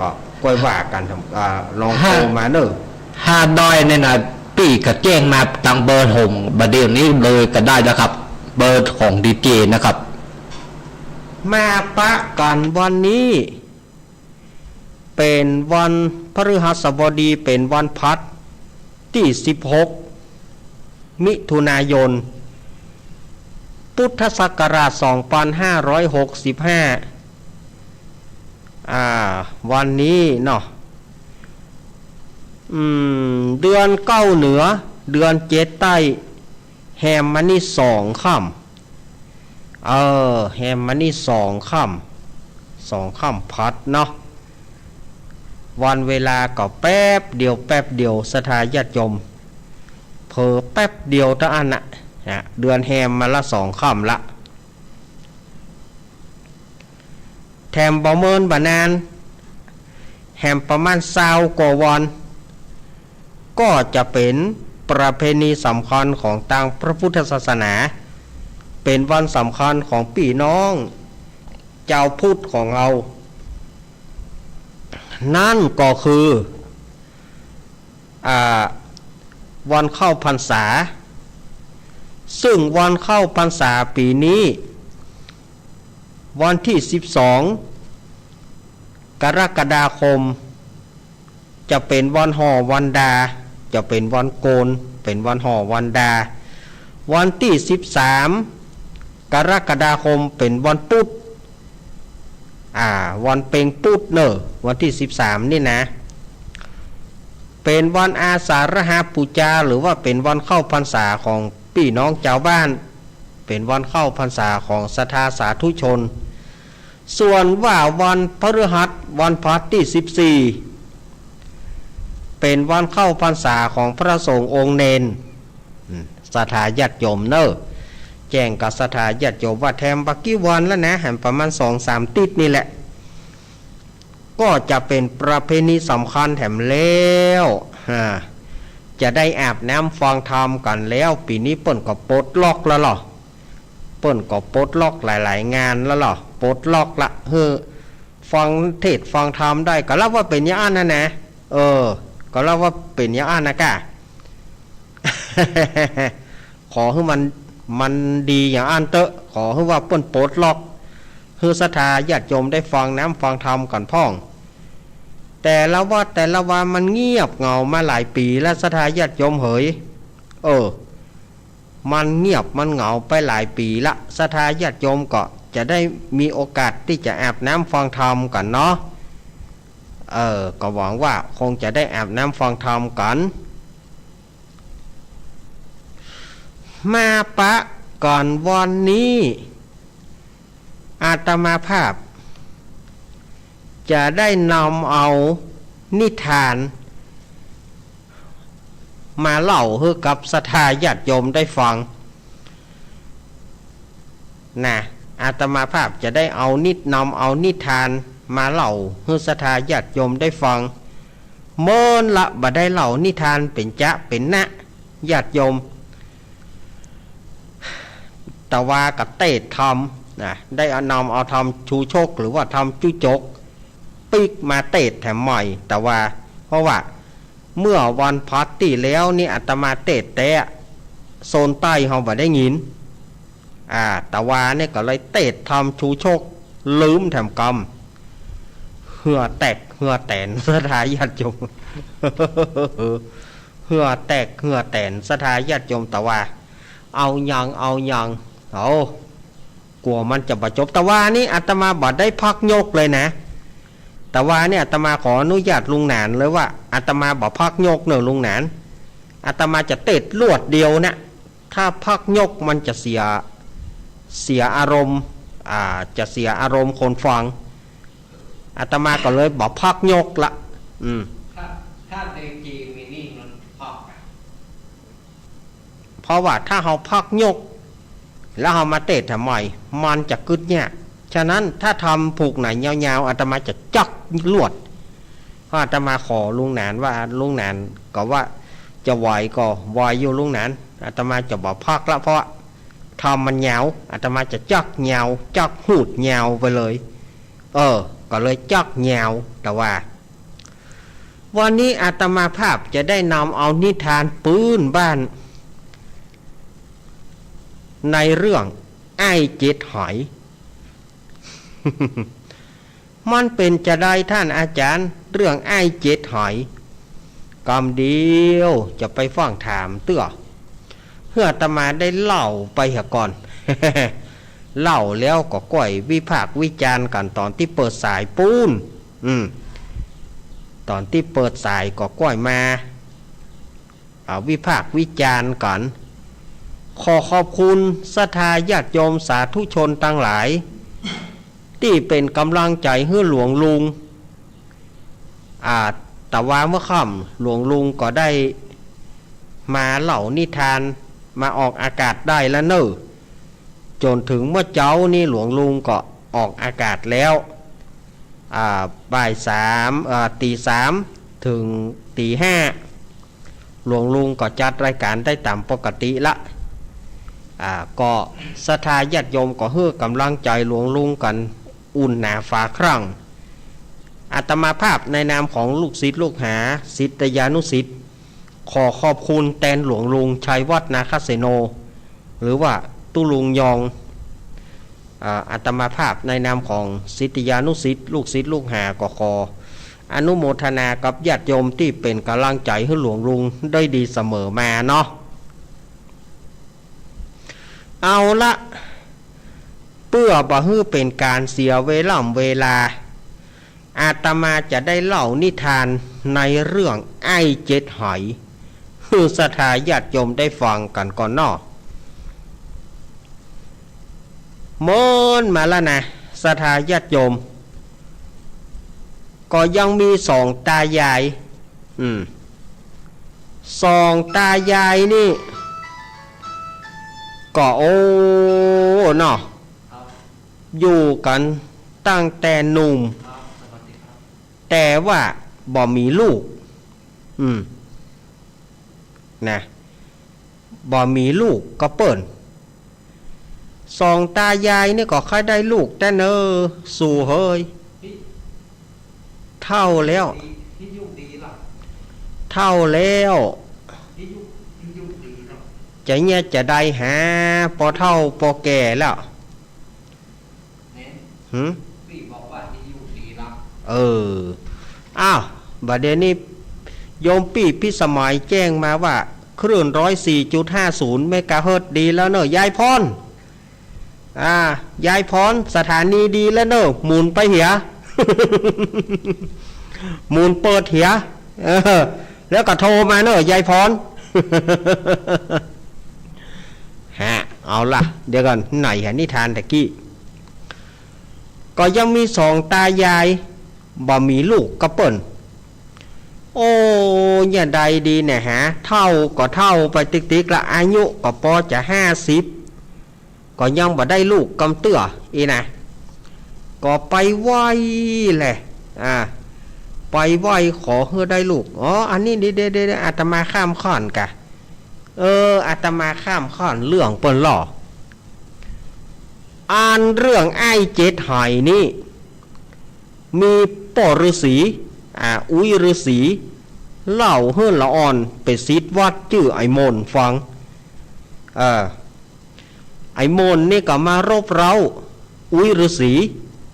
ก็ก้อยว่ากันลองโทรมาเนอะห้าดอยเนี่ยนะปีก็แจ้งมาตังเบอร์ผมบัดเดี๋ยวนี้เลยก็ได้นะครับ เบอร์ของดีเจนะครับมาปะกันวันนี้เป็นวันพฤหัสบดีเป็นวันพัดที่16มิถุนายนพุทธศักราช2565วันนี้เนาะเดือนเก้าเหนือเดือนเจ็ดใต้แฮมมันนี่2 ค่ำแฮมมันนี่2 ค่ำพัดเนาะวันเวลาก็แป๊บเดียวสถาญาติโยมเผลอแป๊บเดียวตะอันน่ะเดือนแฮมมาละ2 ค่ำละแถมบ่เมินบ่นานแฮมประมาณ20 กว่าวันก็จะเป็นประเพณีสำคัญของทางพระพุทธศาสนาเป็นวันสำคัญของพี่น้องเจ้าพุทธของเรานั่นก็คือวันเข้าพรรษาซึ่งวันเข้าพรรษาปีนี้วันที่12 กรกฎาคมจะเป็นวันห่อวันดาจะเป็นวันโกนเป็นวันห่อวันดาวันที่13 กรกฎาคมเป็นวันพุธวันเพ็งพุธเนอะวันที่13นี่นะเป็นวันอาสาฬหบูชาหรือว่าเป็นวันเข้าพรรษาของพี่น้องชาวบ้านเป็นวันเข้าพรรษาของศรัทธาสาธุชนส่วนว่าวันพฤหัสวันพฤหัสที่14เป็นวันเข้าพรรษาของพระสงฆ์องค์เนนศรัทธาญาติโยมเนอะแจ้งกับศรัทธาญาติโยมว่าแถมบักกี่วันแล้วนะประมาณ 2-3 ติดนี่แหละก็จะเป็นประเพณีสำคัญแถมแล้วจะได้อาบน้ำฟังธรรมกันแล้วปีนี้เปิ้นก็ปลดล็อกแล้วหรอเปิ้นก็ปลดล็อกหลายๆงานแล้วหรอปลดล็อกละฟังเทศฟังธรรมได้ก็เล่าว่าเป็นอย่างนั้นนะก็เล่าว่าเป็นอย่างนั้นนะกะ ขอให้มันดีอย่างอันเตอะขอให้ว่าเปิ้นปลดล็อกให้ศรัทธาญาติโยมได้ฟังน้ำฟังธรรมกันพ่องแต่ละว่ามันเงียบเหงามาหลายปีแล้วศรัทธาญาติโยมเฮ้ยมันเงียบมันเหงาไปหลายปีละศรัทธาญาติโยมก็จะได้มีโอกาสที่จะอาบน้ำฟังธรรมกันเนาะก็หวังว่าคงจะได้อาบน้ำฟังธรรมกันมาปะก่อนวันนี้อาตมาภาพจะได้นำเอานิทานมาเล่าให้กับศรัทธาญาติโยมได้ฟังนะอาตมาภาพจะได้นำเอานิทานมาเล่าให้ศรัทธาญาติโยมได้ฟังเมื่อละบ่ได้เล่านิทานเป็นเป็นนะญาติโยมแต่ว่ากับเตศทำนะได้นำเอาทำชูโชคหรือว่าทำจุจกปิกมาเตศแถมใหม่แต่ว่าเพราะว่าเมื่อวันพัดที่แล้วนี่อาตมาเตศแต่โซนใต้เขาบ่ได้ยินแต่ว่าเนี่ยก็เลยเตศทำชูโชคลืมแถมกรรมเหือแตกเหือแตนสถาญาติโยม เหือแตกเหือแตนสถาญาติโยมแต่ว่าเอายังกลัวมันจะบาดจบแต่ว่านี่อาตมาบ่ได้พักยกเลยนะแต่ว่าเนี่ยอาตมาขออนุญาตลุงหนานเลยว่าอาตมาบ่พักยกเนอะลุงหนานอาตมาจะเตะลวดเดียวนะถ้าพักยกมันจะเสียอารมณ์จะเสียอารมณ์คนฟังอาตมาก็เลยบ่พักยกละถ้าในจีมินี่มันพักเพราะว่าถ้าเราพักยกแล้วเรามาเตะทำไมมันจะกึดเนี่ยฉะนั้นถ้าทำผูกไหนยาวๆอาตมาจะจักลวดเพราะอาตมาขอลุงหนานว่าลุงหนานก็ว่าจะไหวก็ไหวอยู่ลุงหนานอาตมาจะบอกพักละเพราะทำมันยาวอาตมาจะจักยาวจักหูดยาวไปเลย ก็เลยจักแนวแต่ว่าวันนี้อาตมาภาพจะได้นำเอานิทานปืนบ้านในเรื่องไอ้เจ็ดหอย มันเป็นจะได้ท่านอาจารย์เรื่องไอ้เจ็ดหอยกำเดียวจะไปฟังถามเตื้อเพื่ออาตมาได้เล่าไปเหรอก่อน เล่าแล้วก็ก่อยวิพากษ์วิจารณ์กันตอนที่เปิดสายปูนตอนที่เปิดสายก็ก่อยมาวิพากษ์วิจารณ์กันขอขอบคุณศรัทธาญาติโยมสาธุชนทั้งหลายที่เป็นกำลังใจให้หลวงลุงแต่ว่าเมื่อค่ำหลวงลุงก็ได้มาเล่านิทานมาออกอากาศได้แล้วเนอะจนถึงเมื่อเจ้านี่หลวงลุงก็ออกอากาศแล้วบ่ายตีสามถึงตีห้าหลวงลุงก็จัดรายการได้ตามปกติละก็ศรัทธาญาติโยมก็เฮือกำลังใจหลวงลุงกันอุ่นหนาฝาครั่งอาตมาภาพในนามของลูกศิษย์ลูกหาศิษยานุศิษย์ขอขอบคุณแทนหลวงลุงชัยวัฒนาคเสโนหรือว่าตุลุงยองอาตมาภาพในนามของศิษยานุศิษย์ลูกศิษย์ลูกหาก็ขออนุโมทนากับญาติโยมที่เป็นกำลังใจให้หลวงลุงได้ดีเสมอมาเนาะเอาละเพื่อบ่ฮื้อเป็นการเสียเวลาอาตมาจะได้เล่านิทานในเรื่องไอ้เจ็ดหอยให้ศรัทธาญาติโยมได้ฟังกันก่อนเนาะมนมาแล้วนะศรัทธาญาติโยมก็ยังมีสองตายายสองตายายนี่ก็โอ้เนาะอยู่กันตั้งแต่หนุ่มแต่ว่าบ่มีลูกนะบ่มีลูกก็เปิ่นสองตายายนี่ก็ค่อยได้ลูกแต่เนอสู่เฮยเท่าแล้วจะเนี่ยจะได้หาพอเท่าพอแก่แล้วอ้าวบัดเดี๋ยวนี้โยมปี่พิสมัยแจ้งมาว่าคลื่น 104.50 เมกะเฮิรตซ์ดีแล้วเนอะยายพรยายพรสถานีดีแล้วเนอะหมุนไปเหีย หมุนเปิดเหียแล้วก็โทรมาเนอะยายพร ฮะเอาล่ะเดี๋ยวก่อนไหนฮะนิทานตะกี้ก็ยังมีสองตายายบ่มีลูกก็เปิ่นโอ้อย่าใดดีเนี่ยฮะเท่าก็เท่าไปติ๊กๆละอายุก็พอจะ50ก็ยังบ่ได้ลูกกำเตื้ออีนะก็ไปไหวแหละไปไหวขอให้ได้ลูกอันนี้เดี๋ยวอาตมาข้ามข้อนกะอาตมาข้ามข้อนเรื่องเปิ้นหล่ออ่านเรื่องไอ้เจ็ดหอยนี่มีป่อฤาษีอุ้ยฤาษีเล่าเฮือนละอ่อนไปศิษย์วัดชื่อไอ้มนฟังไอ้มนนี่ก็มารบเร้าอุ้ยฤาษี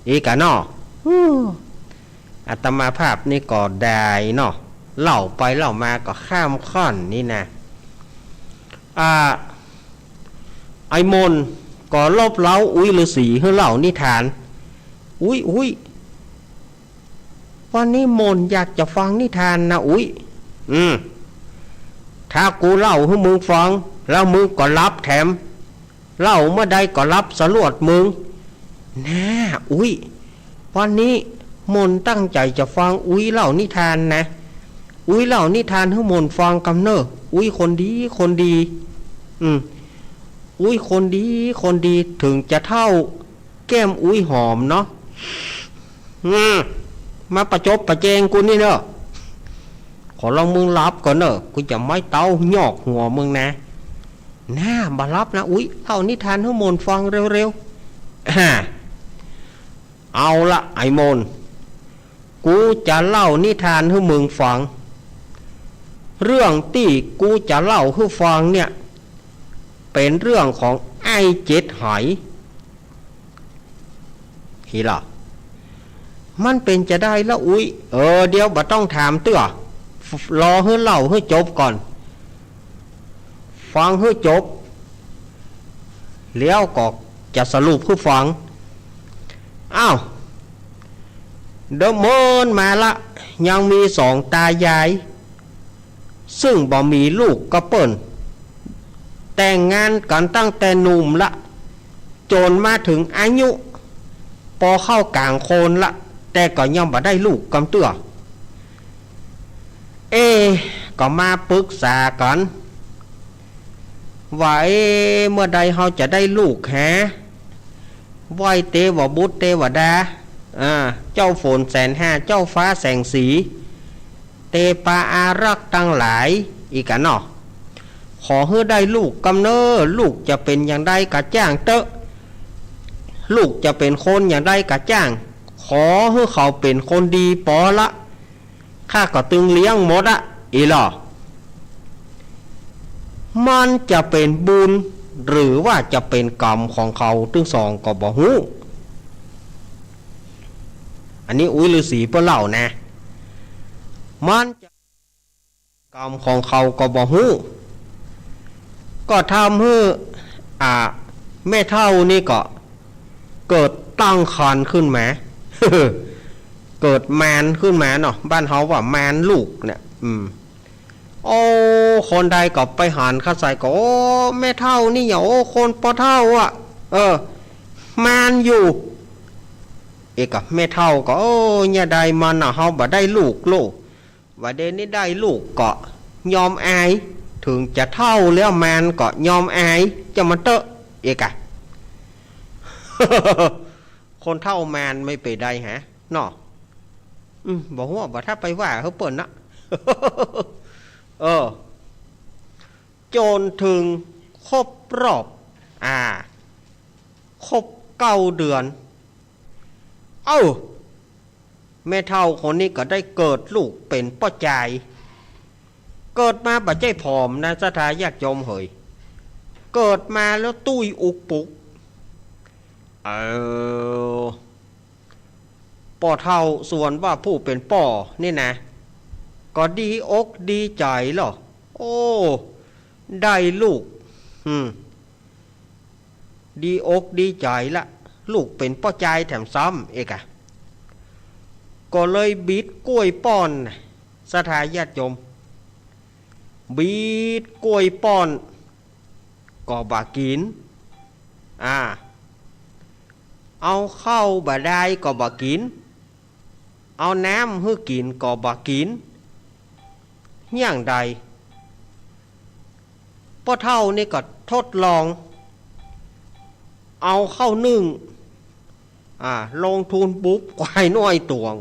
เอกะเนาะอาตมาภาพนี่ก็ได้เนาะเล่าไปเล่ามาก็ข้ามข้อนนี่นะไอ้มนก็ลบเล้าอุ้ยฤาษีให้เล่านิทานอุ้ยวันนี้มนอยากจะฟังนิทานนะอุ้ยถ้ากูเล่าให้มึงฟังแล้วมึงก็รับแถมเล่าเมื่อใดก็รับสรวดมึงนะอุ้ยวันนี้มนตั้งใจจะฟังอุ้ยเล่านิทานนะอุ้ยเล่านิทานให้มนฟังกำเนออุ้ยคนดีอุ้ยคนดีถึงจะเท่าแก้มอุ้ยหอมเนาะมาประจบประเจงกูนี่เนอะขอลองมึงรับก่อนเนอะกูจะไม่เต้าหยอกหัวมึงนะมารับนะอุ้ยเล่านิทานให้มนฟังเร็วๆเอาละไอ้มน กูจะเล่านิทานให้มึงฟังเรื่องที่กูจะเล่าให้ฟังเนี่ยเป็นเรื่องของไอ้เจ็ดหอยฮีล่ะมันเป็นจะได้ละอุ้ยเดี๋ยวบ่ต้องถามเตื้อรอให้เล่าให้จบก่อนฟังให้จบแล้วก็จะสรุปให้ฟังอ้าวเดิมเมินมาละยังมีสองตายายซึ่งบ่มีลูกก็เปิ้นแต่งงานกันตั้งแต่หนุ่มละจนมาถึงอายุพอเข้ากลางโคนละแต่ก็ยังบ่ได้ลูกกำเตื้อก็มาปรึกษากันว่าเมื่อใดเราจะได้ลูกฮะไหวเตวบุตรเทวดาเจ้าฝนแสนห้าเจ้าฟ้าแสงสีเตปาอารักษ์ตั้งหลายอีกกันเนาะขอให้ได้ลูกกำเนิดลูกจะเป็นอย่างใดกะจ้างเตอะลูกจะเป็นคนอย่างใดกะจ้างขอให้เขาเป็นคนดีปอละข้าก็ตึงเลี้ยงหมดอะอีหล่อมันจะเป็นบุญหรือว่าจะเป็นกรรมของเขาทั้งสองก็บ่ฮู้อันนี้อุ้ยฤาษีเปิ้นเล่านะมันจะกรรมของเขาก็บ่ฮู้ก็ทำให้แม่เฒ่านี่ก็เกิดตั้งครรภ์ขึ้นมา เกิดแมนขึ้นมาเนาะบ้านเฮาว่าแมนลูกเนี่ยโอ้คนใดก็ไปหันเข้าใส่ก็โอ้แม่เฒ่านี่อย่าโอ้คนปอเฒ่าอ่ะแมนอยู่กับแม่เฒ่าก็โอ้เนี่ยใดมันน่ะเฮาบ่ได้ลูกว่าเดนี้ได้ลูกก็ยอมอายถึงจะเฒ่าแล้วแมนก็ยอมอายจะมาเตอะอะคนเฒ่าแมนไม่ไปได้ฮะเนาะบอกว่าบ่ถ้าไปว่าเขาเปิ่นนะ จนถึงครบรอบครบ9 เดือนแม่เฒ่าคนนี้ก็ได้เกิดลูกเป็นป้อจายเกิดมาบ่ใจผอมนะสถายากยมเหยเกิดมาแล้วตุ้ยอุกปุกป่อเฒ่าส่วนว่าผู้เป็นป่อนี่นะก็ดีอกดีใจหรอโอ้ได้ลูกดีอกดีใจละลูกเป็นป้อใจแถมซ้ำก็เลยบีดกล้วยป้อนสถาญาติโยมบีดกล้วยป้อนก็บ่กินเอาเข้าบ่ได้ก็บ่กินเอาน้ำให้กินก็บ่กินอย่างใดพ่อเฒ่านี่ก็ทดลองเอาเข้านึ่งลงทุนปุ๊บควายน้อยตวง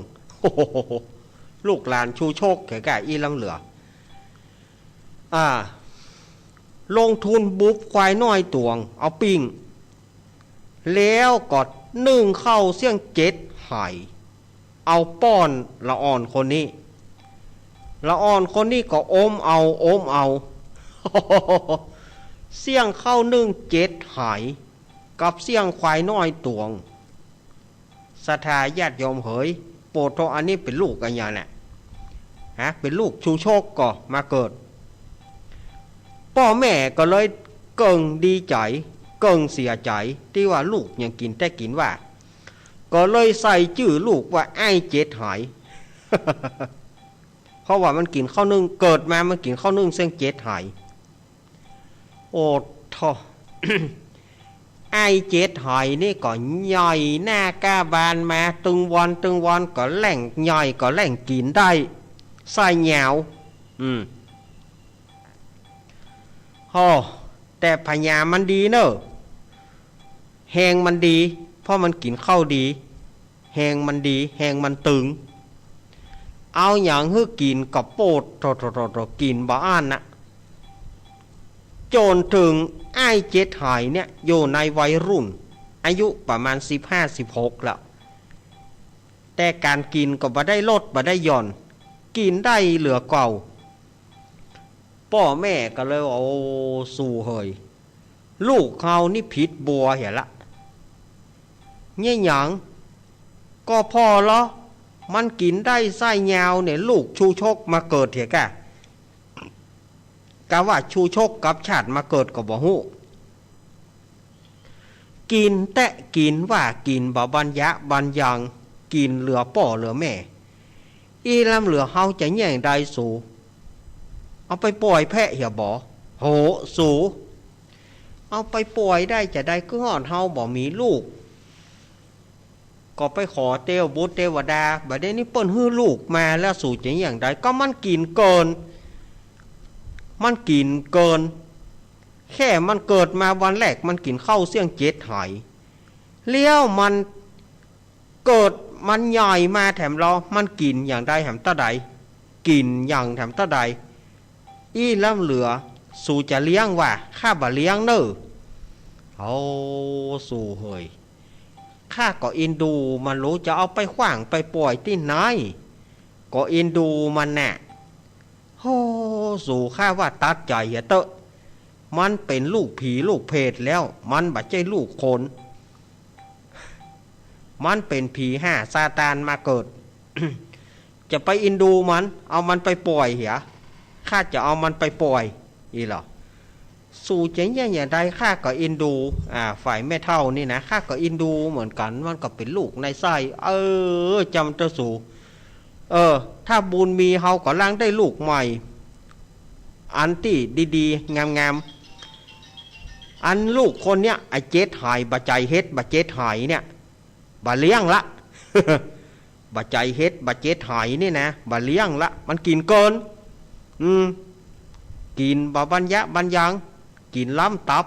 ลูกหลานชูโชคแก่อีลำเหลือลงทุนปุ๊บควายน้อยตวงเอาปิ้งแล้วก็นึ่งเข้าเสี่ยง7 ไหเอาป้อนละอ่อนคนนี้ละอ่อนคนนี้ก็อมเอาเสี่ยงเข้านึ่ง7 ไหกับเสี่ยงควายน้อยตวงศรัทธาญาติโยมเฮ้ยโปรดโทอันนี้เป็นลูกกันอย่างน่ะเป็นลูกชูโชคก็มาเกิดพ่อแม่ก็เลยเกิงดีใจเกิงเสียใจที่ว่าลูกยังกินแต่กินว่าก็เลยใส่ชื่อลูกว่าไอ้7 ไห เพราะว่ามันกินข้าวนึ่งเกิดมามันกินข้าวนึ่งเส้น7 ไหโอ้ท่อ ไอ้7 ไหนี่ก็ย่อยหน้ากาบานมาตึงวันก็แหล่งย่อยก็แหล่งกินได้ใส่เหนียวแต่พญามันดีเนอะแหงมันดีเพราะมันกินข้าวดีแหงมันดีแหงมันตึงเอาอย่างให้กินกับโปดกินบ้านนะจนถึงไอ้7 ไหเนี่ยอยู่ในวัยรุ่นอายุประมาณ15-16แล้ว แต่การกินก็บ่ได้ลดบ่ได้หย่อน กินได้เหลือเก่าพ่อแม่ก็เลยเอาสู่เฮยลูกเขานี่ผิดบัวเหี้ยละเนี่ยหยังก็พอละมันกินได้ไส้ยาวเนี่ยลูกชูชกมาเกิดเถอะกะว่าชูชกกับชาติมาเกิดก็บ่ฮู้กินแตะกินว่ากินบ่บัญญะบัญญังกินเหลือป่อเหลือแม่อีลำเหลือเฮาจะแย่งได้สูเอาไปปล่อยแพะเหี่ยบ่โหสูเอาไปปล่อยได้จะได้ก็ฮอดเฮาบ่มีลูกก็ไปขอเทวบุตรเทวดาบัดนี้เปิ้นฮื้อลูกมาแล้วสู่จะอย่างใดก็มันกินเกินมันกินเกินแค่มันเกิดมาวันแรกมันกินข้าวเสี่ยงเจ็ดหายเลี้ยวมันเกิดมันใหญ่มาแถมเรามันกินอย่างใดแถมตาใดกินอย่างแถมตาใดอีล้ำเหลือสู่จะเลี้ยงว่าข้าบ่เลี้ยงเน้อเอาสู่เฮยข้าก็อินดูมันรู้จะเอาไปขว้างไปปล่อยที่ไหนก็อินดูมันน่ะโอ้สู่ข้าว่าตัดใจอย่าเตอะมันเป็นลูกผีลูกเพศแล้วมันบัดใจลูกคนมันเป็นผีห้าซาตานมาเกิด จะไปอินดูมันเอามันไปปล่อยเหียข้าจะเอามันไปปล่อยอีหรอสู่เจ๋งอย่างใดข้าก็อินดูฝ่ายแม่เท่านี่นะข้าก็อินดูเหมือนกันมันก็เป็นลูกในไส้จำเจ้าสู่ถ้าบุญมีเฮาก็ล้างได้ลูกใหม่อันที่ดีๆงามๆอันลูกคนเนี้ยไอ้เจ็ดหายบะใจเฮ็ดบะเจ็ดหายเนี่ยบะเลี้ยงละ บะใจเฮ็ดบะเจ็ดหายนี่นะบะเลี้ยงละมันกินเกินกินบะบัญญะบัญญังกินล้ำตับ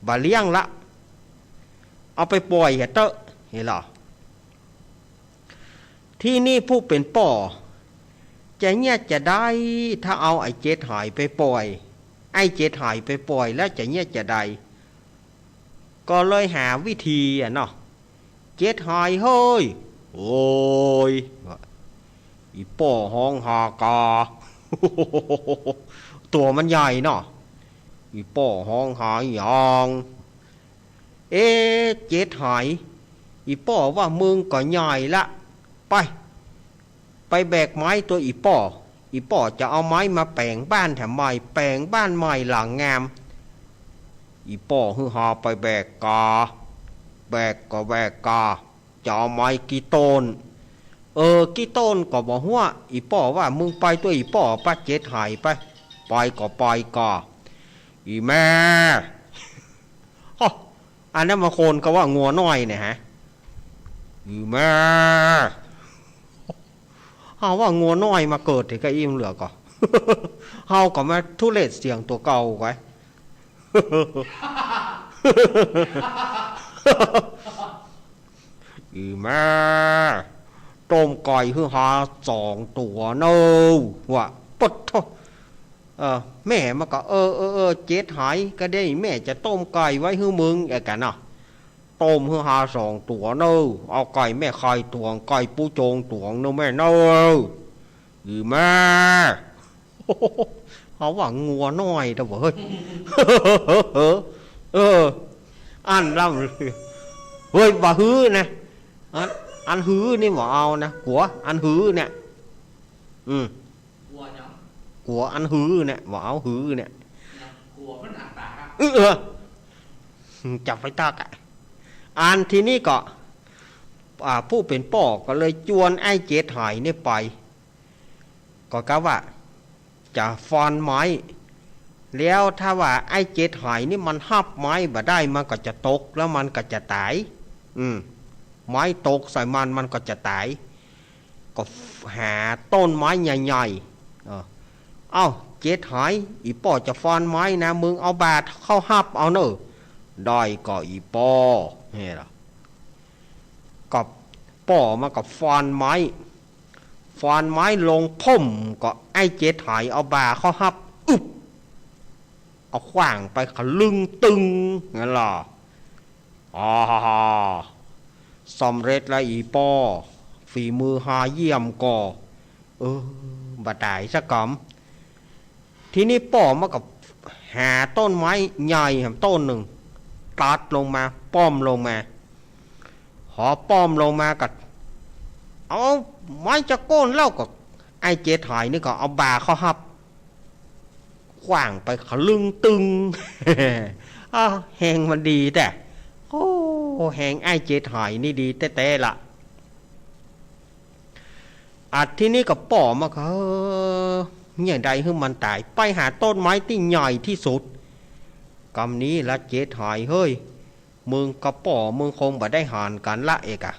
บะเลี้ยงละเอาไปปล่อยเหรอเตอะเห็นหรอที่นี่ผู้เป็นป่อจะเนี่ยจะได้ถ้าเอาไอ้เจ็ดหายไปปล่อยไอ้เจ็ดหายไปปล่อยแล้วจะเนี่ยจะได้ก็เลยหาวิธีเนาะเจ็ดหายเฮ้ยโอ้ยอีป่อห้องหากา ตัวมันใหญ่เนาะอีป่อห้องหายอย่างเจ็ดหายอีป่อว่ามึงก็ใหญ่ละไปแบกไม้ตัวอีป่อจะเอาไม้มาแปลงบ้านแถมใหม่แปลงบ้านใหม่หลังงามอีป่อฮือหาไปแบกกาแบกก็แบกกาจะเอาไม้กี่ต้นกี่ต้นก็บอกว่าอีป่อว่ามึงไปตัวอีป่อป้าเจ็ดหายไปก็ไปกาอีแม่ อันนั้นมาโคนก็ว่างัวน้อยเนี่ยฮะอีแม่เฮาว่างัวน้อยมาเกิดที่ก็อิ่มเหลือก็ เฮาก็มาทุเรศเสียงตัวเก่าไว้ อีแม่ต้มไก่ฮือหา2 ตัวเนอะว่ะปดโทแม่มาก็เจ็ดหายก็ได้แม่จะต้มไก่ไว้ฮือมึงกันเนาะต้มฮือหา2 ตัวเนอะเอาไก่แม่ไข่ตวงไก่ปูโจงตวงเนอะแม่เนอะอีแม่ เขาว่างัวน้อยแต่ว่าเฮ้ย อันล่ำเลยเฮ้ยว่าฮื้อนะอันฮื้อนี่ว่าเอานะกัวอันฮื้อเนี่ยกัวอันฮื้อเนี่ยว่าเอาฮื้อเนี่ยจับไฟตากอันทีนี้ก็ผู้เป็นป่อก็เลยจวนไอ้เจ็ดหายนี่ไปก็กะว่าจะฟอนไม้แล้วถ้าว่าไอ้เจ็ดหายนี่มันหับไม้บ่ได้มันก็จะตกแล้วมันก็จะตายไม้ตกใส่มันก็จะตายก็หาต้นไม้ใหญ่ๆเอ้าเจ็ดหายอีป่อจะฟอนไม้นะมึงเอาบาดเข้าหับเอาเนอะได้ก็อีป่อเฮ้ยล่ะกับป่อมากับฟอนไม้ลงพุ่มก็ไอ้เจ็ดหายเอาบาเข้าหับอึบเอาขว้างไปขลึงตึงงั้นล่ะสำเร็จแล้วอีป่อฟ ฝีมือหาเยี่ยมก่อบ่ตายสักก่อมทีนี้ป่อมากับหาต้นไม้ใหญ่ต้นหนึ่งตัดลงมาป้อมลงมาหอป้อมลงมากับเอาไม้จะโก้นเล่ากับไอ้เจถอยนี่ก็เอาบาเข้าหับขว่างไปขลึงตึง แหงมันดีแต่โอ้แหงไอ้เจถอยนี่ดีแต่ละอัดที่นี่กับป่อมาเขาอย่างใดให้มันตายไปหาต้นไม้ที่ใหญ่ที่สุดกำนี้ละเจถอยเฮ้ยมึงกับป่อมึงคงบ่ได้หานกันละเอกอะ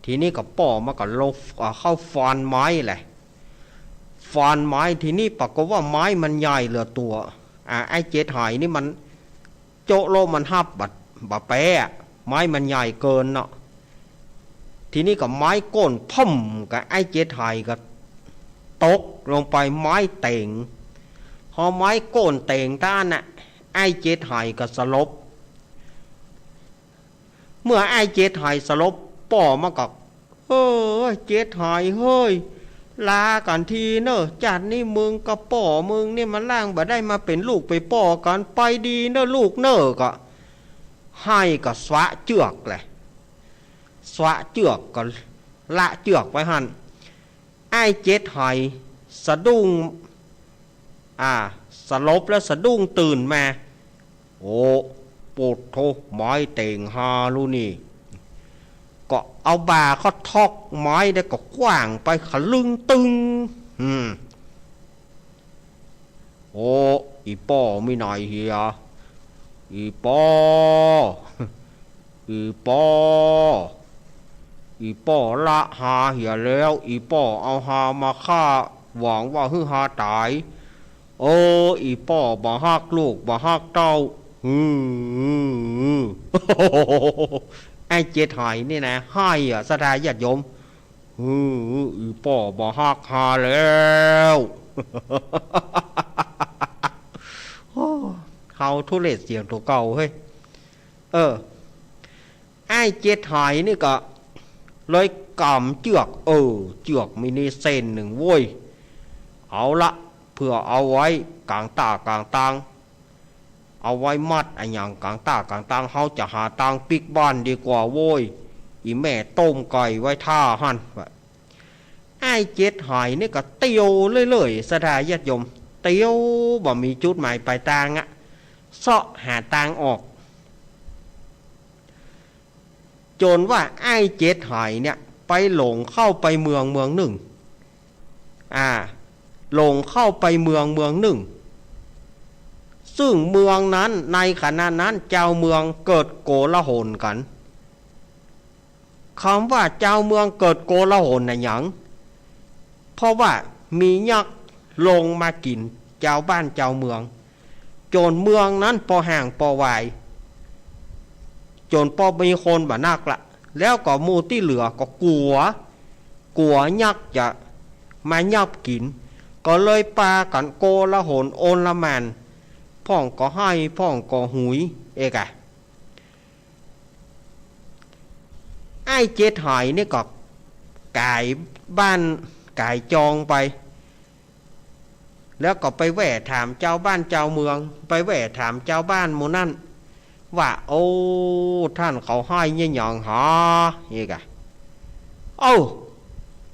ทีนี้กับป่อมากับลบเข้าฟันไม้แหละฟันไม้ทีนี้ปรากฏว่าไม้มันใหญ่เหลือตัวไอ้เจถอยนี่มันโจโลมันหับบัดแปะไม้มันใหญ่เกินเนาะทีนี้กับไม้ก้นพ่มกับไอ้เจถอยกับตกลงไปไม้เต่งพอไม้ก้นเต่งท่านน่ะไอ้เจถอยกับสลบเมื่อไอ้เจถอยสลบป่อมากับเจถอยเฮ้ยลากันทีเนอะจัดนี่มึงกับป่อมึงนี่มันล่างบ่ได้มาเป็นลูกไปป่อกันไปดีเนอะลูกเนอะก็ให้กับสวะเจือกเลยสวะเจือกก็ละเจือกไว้หันไอ้เจถอยสะดุ้งสลบแล้วสะดุ้งตื่นมาโอ้ปวดโทไม้เต่งฮาลูนี่ก็เอาบาเขาทอกไม้ได้ก็กว้างไปขลึงตึงโอ้อีป้อไม่หน่อยเฮียอีป้ออีป้ออีป้อละหาเหียแล้วอีป้อเอาหามาฆ่าหวังว่าฮึหาตายอีป้อบ่ฮักลูกบ่ฮักเต้าไอ้เจถอยนี่นะให้สถาญาติโยมอีป้อบ่ฮักหาแล้วเขาทุเรศเสียงตัวเก่าเฮ้ยไอ้เจถอยนี่ก็เลยกำเจือกเจือกมินิเส้นหนึ่งโว้ยเอาละเพื่อเอาไว้กลางตากลางตังเอาไว้มัดไอ้อย่างกลางตากลางตังเขาจะหาตังปิกบ้านดีกว่าโว้ยอีแม่ต้มไก่ไว้ท่าหันไอ้เจ็ดหายนี่ก็เตียวเลยสถาญาติโยมเตียวบ่มีจุดหมายปลายทางเสาะหาทางออกจนว่าไอ้เจ็ดหายเนี่ยไปหลงเข้าไปเมืองหนึ่งหลงเข้าไปเมืองหนึ่งซึ่งเมืองนั้นในขณะนั้นเจ้าเมืองเกิดโกลาหลกันคำว่าเจ้าเมืองเกิดโกลาหลนะหยังเพราะว่ามียักษ์ลงมากินเจ้าบ้านเจ้าเมืองจนเมืองนั้นพอห่างพอวายจนพอมีคนบ่นักละแล้วก็มูที่เหลือก็กลัวยักษ์จะมายับกินก็เลยปากันโกลาหลโอนละแมนพ่องก็ให้พ่องก็หุยไอ้เจถอยนี่ก็กายบ้านกายจองไปแล้วก็ไปแหว่ถามเจ้าบ้านเจ้าเมืองไปแหว่ถามเจ้าบ้านหมู่นั่นว่าท่านเขาให้ยี่หยองหา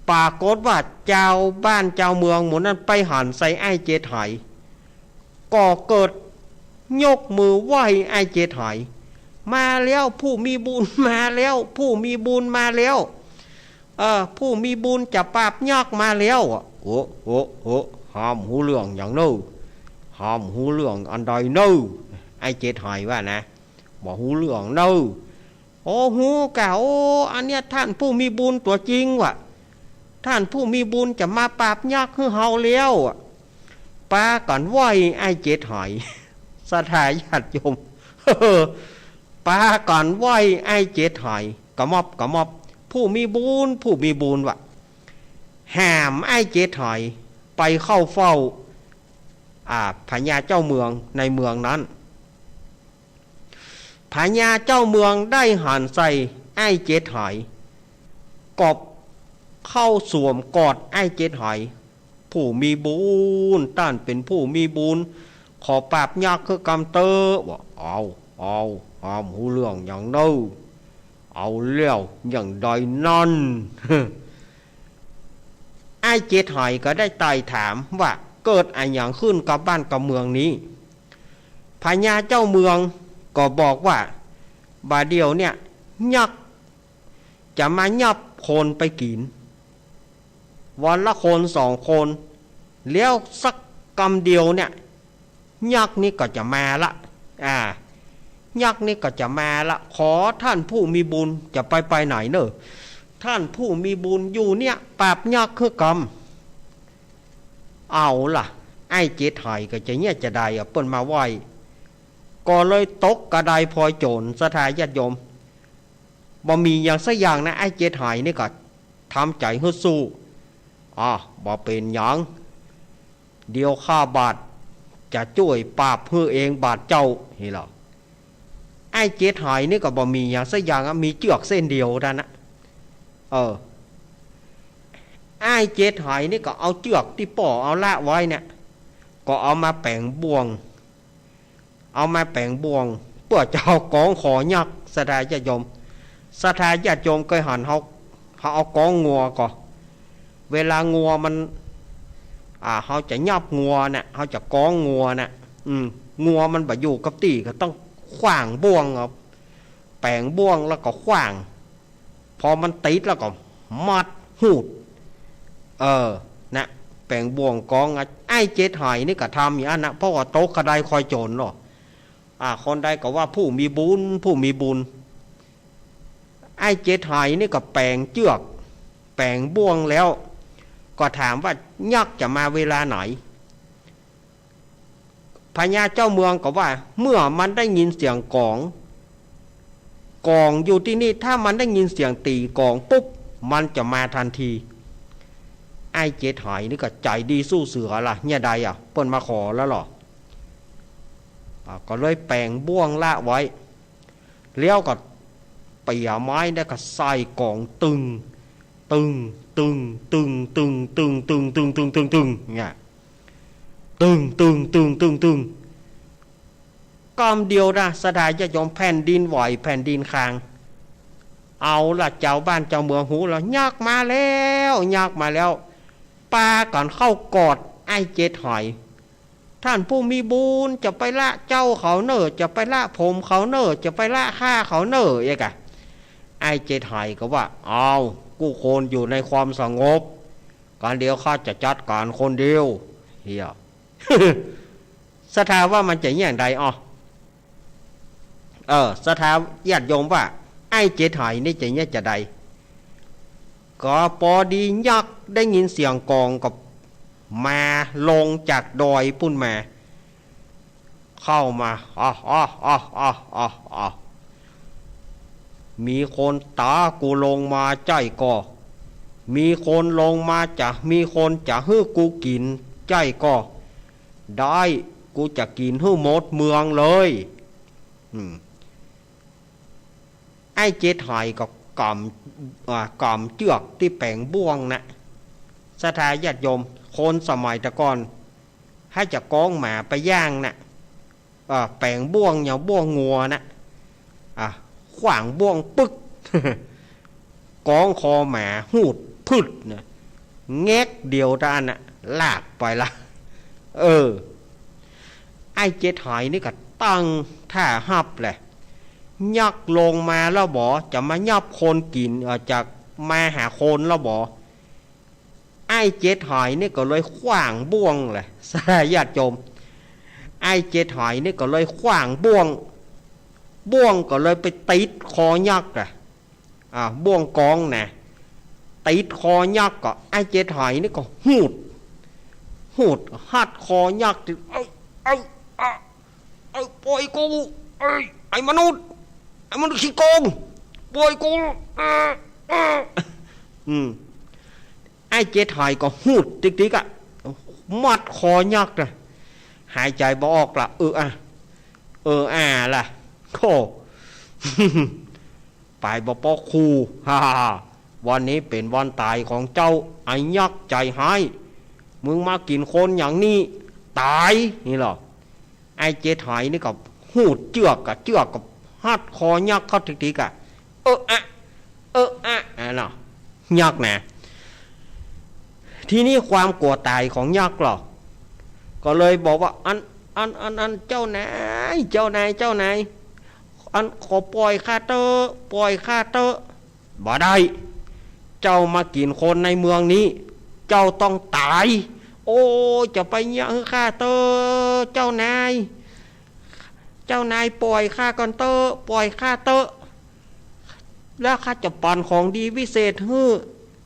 ปรากฏว่าเจ้าบ้านเจ้าเมืองหมู่นั่นไปหันใส่ไอ้เจถอยก็เกิดยกมือไหว้ไอ้เจถอยมาแล้วผู้มีบุญมาแล้วผู้มีบุญมาแล้วผู้มีบุญจะปราบยักษ์มาแล้วห้ามหูเรื่องอย่างนู้ห้ามหูเรื่องอันใดนู้ไอ้เจถอยว่านะบอกหูเรื่องนู้หูกะอันเนี้ยท่านผู้มีบุญตัวจริงว่ะท่านผู้มีบุญจะมาปราบยักษ์ให้เฮาแล้วปากันไหวไอ้เจถอยสถาญาติโยมปากันไหวไอ้เจถอยกระมอบผู้มีบุญว่ะแหมไอ้เจถอยไปเข้าเฝ้าพญาเจ้าเมืองในเมืองนั้นพญาเจ้าเมืองได้หันใส่ไอ้เจถอยกบ เข้าสวมกอดไอ้เจ็ดหอยผู้มีบุญต้านเป็นผู้มีบุญขอปราบยากคือกำเตอบอกเอาหูเรื่องอย่างนู้เอาเลี้ยวอย่างใดนั่น ไอ้เจ็ดหอยก็ได้ไต่ถามว่าเกิดอะไรอย่างขึ้นกับบ้านกับเมืองนี้พญาเจ้าเมืองก็บอกว่าบาเดียวเนี่ยยักษ์จะมายับคนไปกินวันละคน2 คนแล้วสักกำเดียวเนี่ยยักษ์นี่ก็จะมาละยักษ์นี่ก็จะมาละขอท่านผู้มีบุญจะไปไหนเนอะท่านผู้มีบุญอยู่เนี่ยปราบยักษ์คือกรรมเอาล่ะไอ้เจ็ดหอยก็จะเนี่ยจะได้เปิ้นมาไหวก็เลยตกกระไดพลอยโจรสถาญาติโยมบ่มีอย่างสักอย่างนะไอ้เจ็ดหอยนี่ก็ทำใจฮึดสู้บ่เป็นหยังเดียวข้าบาทจะช่วยปราบเพื่อเองบาทเจ้าเฮ้ยหรอไอ้เจ็ดหอยนี่ก็บ่มีอย่างสักอย่างมีเชือกเส้นเดียวเท่านั้นไอ้เจ็ดหอยนี่ก็เอาเชือกที่ป่อเอาละไว้เนี่ยก็เอามาแปลงบ่วงเพื่อจะเอากองขอยักษ์สถาญาติโยมเคยหันเขาเอากองงัวก่อเวลางัวมันเขาจะยับงัวเนี่ยเขาจะกองงัวเนี่ยงัวมันบ่อยู่กับตีก็ต้องขว้างบ่วงแปลงบ่วงแล้วก็ขว้างพอมันติดแล้วก็มัดหูดนะแปลงบ่วงกองไอ้เจ็ดหอยนี่ก็ทำอย่างนั้นนะเพราะว่าโต๊ะกระไดคอยโจรหรอคนใดก็ว่าผู้มีบุญไอ้เจ็ดหอยนี่ก็แปลงเชือกแปลงบ่วงแล้วก็ถามว่ายักษ์จะมาเวลาไหนพญาเจ้าเมืองก็ว่าเมื่อมันได้ยินเสียงกองอยู่ที่นี่ถ้ามันได้ยินเสียงตีกองปุ๊บมันจะมาทันทีไอ้เจ็ดหอยนี่ก็ใจดีสู้เสือล่ะเนี่ยใดเปิ้นมาขอแล้วหรอก็เลยแปลงบ่วงละไว้แล้วก็เปี่ยไม้ได้ก็ใส่กองตึงเนี่ยตึงกำเดียวนะสดายจะยอมแผ่นดินไหวแผ่นดินคางเอาล่ะเจ้าบ้านเจ้าเมืองหูแล้วยักมาแล้วปาก่อนเข้ากอดไอ้เจ็ดหอยท่านผู้มีบุญจะไปละเจ้าเขาเนอจะไปละผมเขาเนอจะไปละข้าเขาเนอไอ้เจ็ดหอยก็ว่าเอากูคนอยู่ในความสงบการเดียวข้าจะจัดการคนเดียวเฮีย สถาว่ามันจะอย่างใดสถาญาติโยมว่าไอ้เจ็ดหอยนี่จะเนี่ยจะใดก็พอดียักษ์ได้ยินเสียงกองกับมาลงจากดอยปุ่นมาเข้ามามีคนตากูลงมาใจก็มีคนลงมามีคนจะให้กูกินใจก็ได้กูจะกินให้หมดเมืองเลยไอ้เจ็ดหอยก็กำเชือกที่แปลงบ่วงนะสถาญาติโยมคนสมัยตะก่อนให้จะก้องหมาไปย่างนะแปลงบ่วงอย่างบ่วงงัวนะขวางบ่วงปึ๊ก ก้องคอหมาหูดพืดนะแงกเดียวด้านนะลากไปละไอ้เจ็ดหอยนี่ก็ตั้งท่าหับแหละยักลงมาแล้วบ่จะมายับคนกินจากมาหาคนแล้วบ่ไอ้เจ็ดหอยนี่ก็เลยขว้างบ่วงเลยสาญาติโยมไอ้เจ็ดหอยนี่ก็เลยขว้างบ่วงก็เลยไปติดคอยักษ์บ่วงกองนะติดคอยักษ์ก็ไอ้เจ็ดหอยนี่ก็หูดหัดคอยักษ์ไอ้ปล่อยกูไอ้มนุษย์ขี้โกงปล่อยกูไอ้เจ็ดหอยก็หูดติ๊กมัดคอยักษ์เลยหายใจบ่ออกละล่ะโค ไปบ่ปอคู วันนี้เป็นวันตายของเจ้าไอ้ยักษ์ใจหายมึงมากินคนอย่างนี้ตายนี่หรอไอ้เจ็ดหายนี่กับหูดเจือกกับหัดคอยักษ์เข้าทีๆกะเนาะยักษ์นะทีนี้ความกลัวตายของยักษ์หรอก็เลยบอกว่าอันเจ้านายอันขอปล่อยข้าเตอบ่ได้เจ้ามากินคนในเมืองนี้เจ้าต้องตายโอ้จะไปยังข้าเตอเจ้านายปล่อยข้าก่อนเตอปล่อยข้าเตอแล้วข้าจะปั่นของดีวิเศษฮื้อ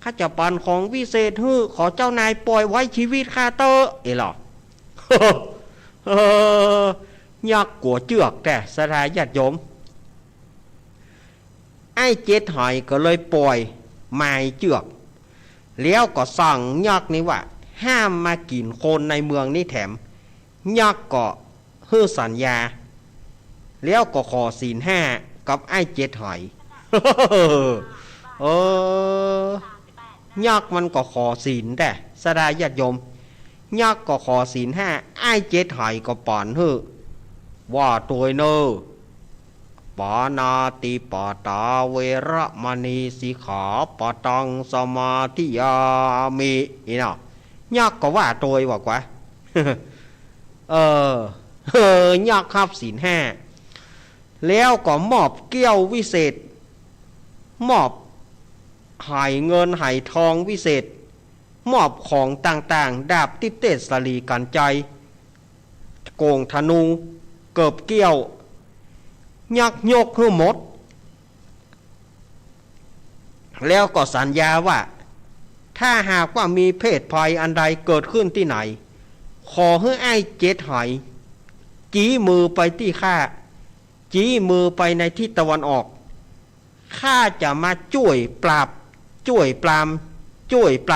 ข้าจะปั่นของวิเศษฮื้อขอเจ้านายปล่อยไว้ชีวิตข้าเตอหรอ ยักษ์กลัวเจือกแต่สถานญาติโยมไอ้เจ็ดหอยก็เลยปล่อยไม้เจือกแล้วก็สั่งยักษ์นี่ว่าห้ามมากินคนในเมืองนี้แถมยักษ์ก็ฮื้อสัญญาแล้วก็ขอศีลห้ากับไอ้เจ็ดหอย ยักษ์มันก็ขอศีลแต่สดาญาติโยมยักษ์ก็ขอศีลห้าไอ้เจ็ดหอยก็ป่อนฮื้อว่าตัวเนอปานาติปาตาเวระมณีสิกขาปตังสมาธิยามินี่เนาะยักษ์ก็ว่าตัวว่ากว่า ยักษ์ครับศีลห้าแล้วก็มอบเกี้ยววิเศษมอบหายเงินหายทองวิเศษมอบของต่างๆดาบทิพเตสลีกันใจโกงธนูเกิบเกี้ยวยักยกให้หมดแล้วก็สัญญาว่าถ้าหากว่ามีเพศภัยอันใดเกิดขึ้นที่ไหนขอให้ไอ้เจ็ดหอยจี้มือไปที่ข้าจี้มือไปในทิศตะวันออกข้าจะมาช่วยปรา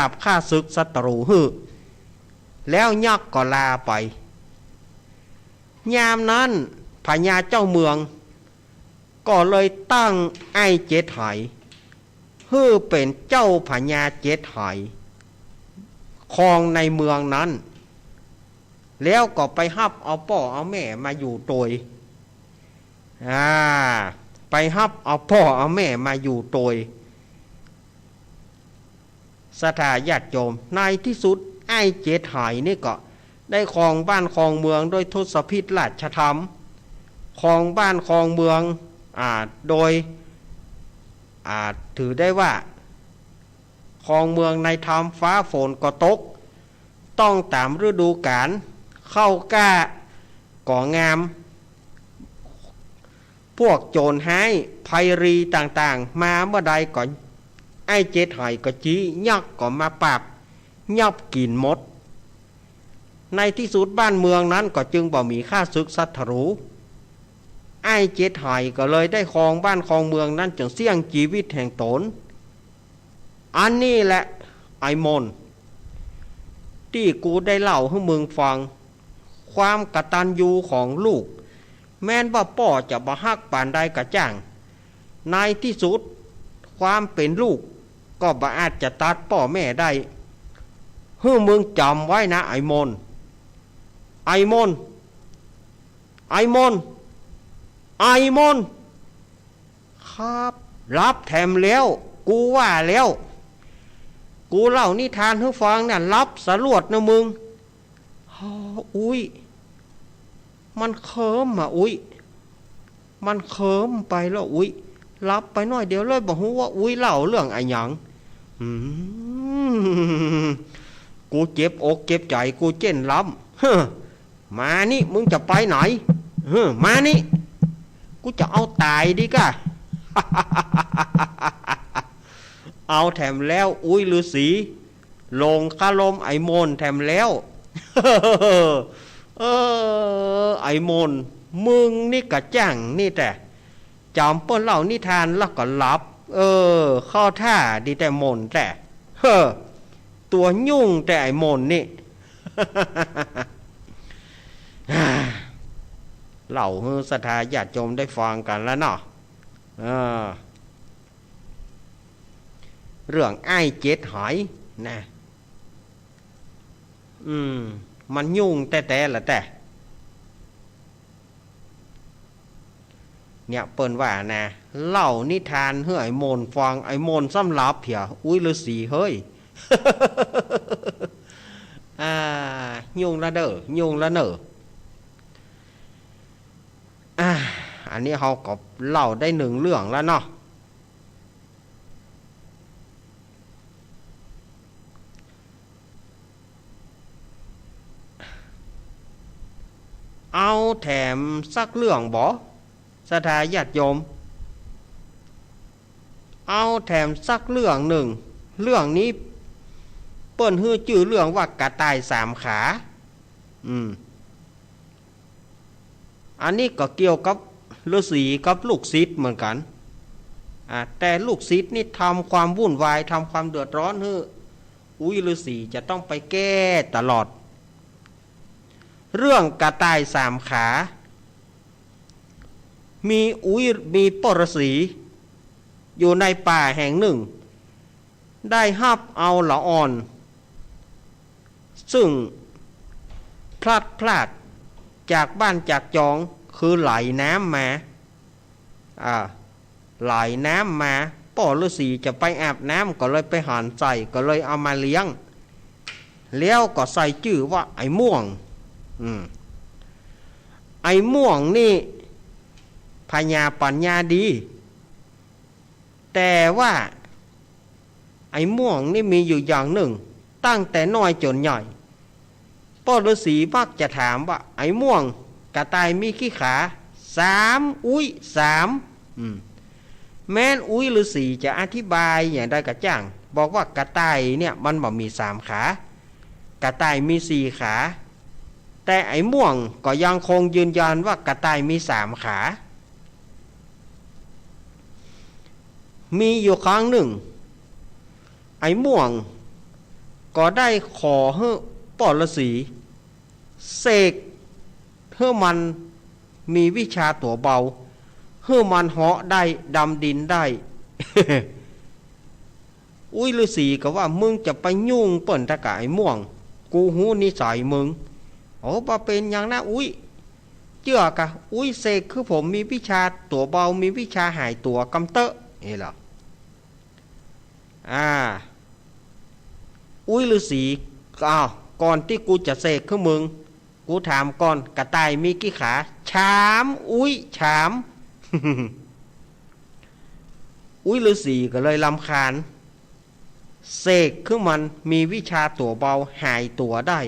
บข้าศึกศัตรูฮื้อแล้วยักษ์ก็ลาไปยามนั้นพญาเจ้าเมืองก็เลยตั้งไอ้เจ็ดหอยฮื้อเป็นเจ้าพญาเจ็ดหอยครองในเมืองนั้นแล้วก็ไปฮับเอาพ่อเอาแม่มาอยู่โดยไปฮับเอาพ่อเอาแม่มาอยู่โดยสถาญาติโยมในที่สุดไอ้เจ็ดหอยนี่ก็ได้ครองบ้านครองเมืองโดยทศพิธราชธรรมครองบ้านครองเมืองโดยถือได้ว่าครองเมืองในธรรมฟ้าฝนก็ตกต้องตามฤดูกาลเข้ากล้าก่องามพวกโจรหายภัยรีต่างๆมาเมื่อใดก่อนไอ้เจ็ดหอยก็จี้ยักษ์ก็มาปราบยับกินหมดในที่สุดบ้านเมืองนั้นก็จึงบ่มีข้าศึกศัตรูไอ้เจ็ดหอยก็เลยได้ครองบ้านครองเมืองนั้นจนเสี่ยงชีวิตแห่งตนอันนี้แหละไอ้มนที่กูได้เล่าให้มึงฟังความกตัญญูของลูกแม้นว่าพ่อจะบ่ฮักปานใดกะจ้างในที่สุดความเป็นลูกก็บ่อาจจะตัดพ่อแม่ได้ให้มึงจำไว้นะไอ้มนครับรับแถมแล้วกูว่าแล้วกูเล่านิทานให้ฟังน่ะรับสรวดนะมึงอุ้ยมันเคิมมันเคิมไปแล้วอุ้ยรับไปหน่อยเดียวเลยบอกว่าอุ้ยเล่าเรื่องไอ้หยังกูเจ็บอกเจ็บใจกูเจ็นล้ำมานี่มึงจะไปไหนมานี่กูจะเอาตายดิกะ เอาแถมแล้วอุ้ยฤาษีลงคาลมไอมนแถมแล้ว ไอมนมึงนี่กะจังนี่แต่จำเปิ้นเล่านิทานแล้วก็หลับเข้าท่าดีแต่มนแต่ตัวยุ่งแต่ไอมนนี่ เล่าให้ศรัทธาญาติโยมได้ฟังกันแล้วเนาะ เรื่องไอ้เจ็ดหอยนะมันยุ่งแต่ละแต่เนี่ยเปิ้นว่านะเล่านิทานเฮ้ยไอ้โมนฟังไอ้โมนสำลับเผียอุ้ยฤาษีเฮ้ย ยุ่งละเด้อยุ่งละเนออันนี้เขาก็เล่าได้หนึ่งเรื่องแล้วเนาะเอาแถมสักเรื่องบ่สถาญาติโยมเอาแถมสักเรื่องหนึ่งเรื่องนี้เปิ้นฮื้อจื่อเรื่องว่ากระต่ายสามขาอันนี้ก็เกี่ยวกับฤาษีกับลูกศิษย์เหมือนกันแต่ลูกศิษย์นี่ทำความวุ่นวายทำความเดือดร้อนฮื้ออุ้ยฤาษีจะต้องไปแก้ตลอดเรื่องกระต่ายสามขามีปรสีอยู่ในป่าแห่งหนึ่งได้หับเอาละอ่อนซึ่งพลาดจากบ้านจากจองคือไหลน้ำมาไหลน้ำมาป่อฤาษีจะไปอาบน้ำก็เลยไปหันใส่ก็เลยเอามาเลี้ยงแล้วก็ใส่ชื่อว่าไอ้ม่วงไอ้ม่วงนี่พญาปัญญาดีแต่ว่าไอ้ม่วงนี่มีอยู่อย่างหนึ่งตั้งแต่น้อยจนใหญ่พ่อฤาษีมักจะถามว่าไอ้ม่วงกระต่ายมีกี่ขา3อุ้ย3แม้นอุ้ยฤาษีจะอธิบายอย่างใดกระจ่างบอกว่ากระต่ายเนี่ยมันบ่มี3ขากระต่ายมี4ขาแต่ไอ้ม่วงก็ยังคงยืนยันว่ากระต่ายมี3ขามีอยู่ครั้งหนึ่งไอ้ม่วงก็ได้ขอให้ป่อฤาษีเสกให้มันมีวิชาตัวเบาให้มันเหาะได้ดำดินได้ อุ้ยฤาษีก็ว่ามึงจะไปยุ่งเปิ่นตะกะไอ้ม่วงกูหูนิสัยมึงโอ้บ่เป็นอย่างนะอุ้ยเจือกะอุ้ยเสกคือผมมีวิชาตัวเบามีวิชาหายตัวกำเตอะนี่หรออุ้ยฤาษีก่อนที่กูจะเสกคือมึงกูถามก่อนกระต่ายมีกี่ขา3อุ้ยอุ้ยฤาษีก็เลยรำคาญเสกคือมันมีวิชาตัวเบาหายตัวได้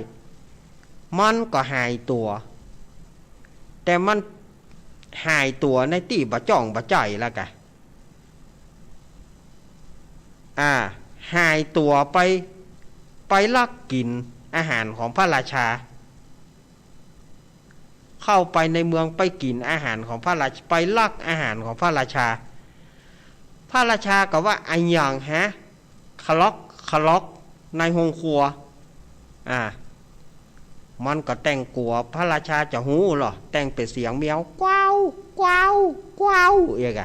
มันก็หายตัวแต่มันหายตัวในตีบะจ่องบะใจแล้วกะหายตัวไปลักกินอาหารของพระราชาเข้าไปในเมืองไปกินอาหารของพระราชาไปลักอาหารของพระราชาพระราชาก็ว่าไอ้อย่างคล็อกในห้องครัวมันก็แต่งกลัวพระราชาจะหูหรอแต่งเป็นเสียงเมียวกวาวเอก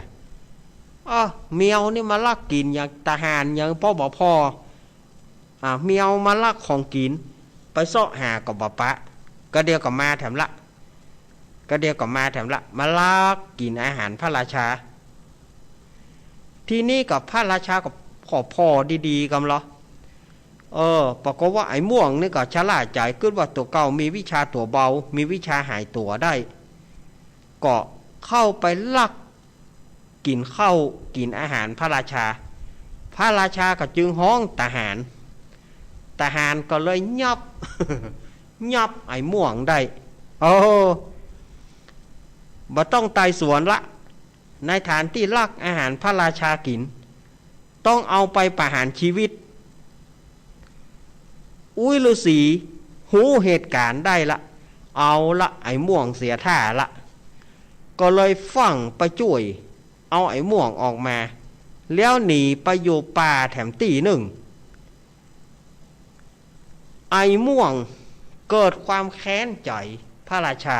เมียวนี่มาลักกินอย่างทหารอย่างพ่อบ่พอเมียวมาลักของกินไปเสาะหากับบ่ปะก็เดียวกับมาแถมละมาลักกินอาหารพระราชาที่นี่กับพระราชากับพ่อดีๆกันเหรอปรากฏว่าไอ้ม่วงนี่ก็ฉลาดใจขึ้นว่าตัวเก่ามีวิชาตัวเบามีวิชาหายตัวได้ก็เข้าไปลักกินอาหารพระราชาก็จึงห้องทหารก็เลยยับไอ้ม่วงได้บ่ต้องไต่สวนละในฐานที่ลักอาหารพระราชากินต้องเอาไปประหารชีวิตอุ้ยฤาษีหูเหตุการณ์ได้ละเอาละไอ้ม่วงเสียท่าละก็เลยฟังไปช่วยเอาไอ้ม่วงออกมาแล้วหนีไปอยู่ป่าแถมตีหนึ่งไอ้ม่วงเกิดความแค้นใจพระราชา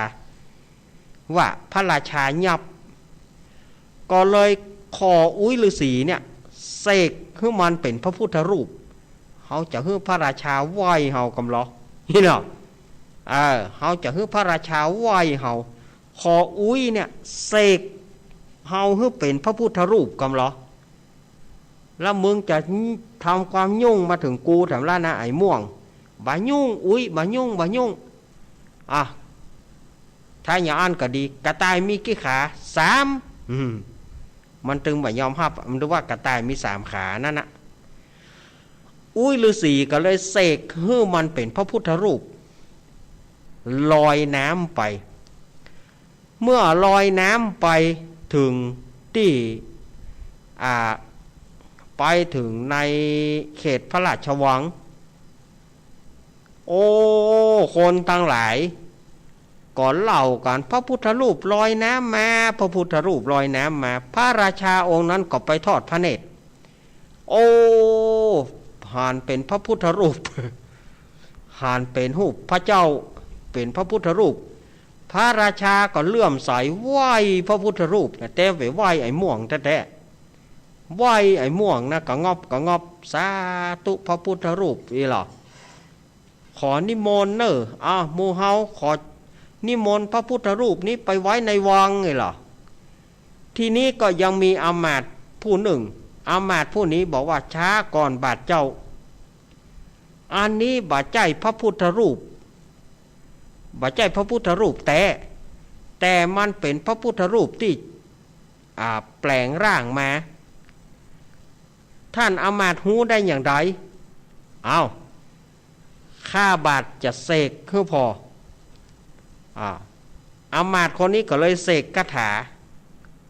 ว่าพระราชายับก็เลยขออุ้ยฤาษีเนี่ย เสกให้มันเป็นพระพุทธรูปเขาจะให้พระราชาไหว้เฮากำล้อนี่เนาะเขาจะให้พระราชาไหว้เฮาขออุ้ยเนี่ยเสกเฮาให้เป็นพระพุทธรูปกำล้อแล้วมึงจะทำความยุ่งมาถึงกูแถมล่านะไอ้ม่วงบายุ่งอุ้ยบายุ่งถ้าอย่างอันก็ดีกระต่ายมีกี่ขา3มันตึงบ่ยอมรับมันรู้ว่ากระต่ายมี3ขานั่นนะอุ้ยฤาษีก็เลยเสกให้มันเป็นพระพุทธรูปลอยน้ำไปเมื่อลอยน้ำไปถึงที่ไปถึงในเขตพระราชวังโอ้คนทั้งหลายก่อนเล่ากันพระพุทธรูปลอยน้ำมาพระพุทธรูปลอยน้ำมาพระราชาองค์นั้นก็ไปทอดพระเนตรโอ้ผ่านเป็นพระพุทธรูปผ่านเป็นรูปพระเจ้าเป็นพระพุทธรูปพระราชาก็เลื่อมใสไหว้พระพุทธรูปแต่ไปไหว้ไอ้ม่วงแท้ไหว้ไอ้ม่วงนะก็งอบสาธุพระพุทธรูปอีหล่ะขอนิมนต์หมู่เฮาขอนิมนต์พระพุทธรูปนี้ไปไว้ในวังไงล่ะทีนี้ก็ยังมีอามาตย์ผู้หนึ่งอามาตย์ผู้นี้บอกว่าช้าก่อนบาทเจ้าอันนี้บาดใจพระพุทธรูปบาดใจพระพุทธรูปแต่มันเป็นพระพุทธรูปที่แปลงร่างมาท่านอามาตย์หูได้อย่างไรข้าบาทจะเสกคือพออามาตย์คนนี้ก็เลยเสกคาถา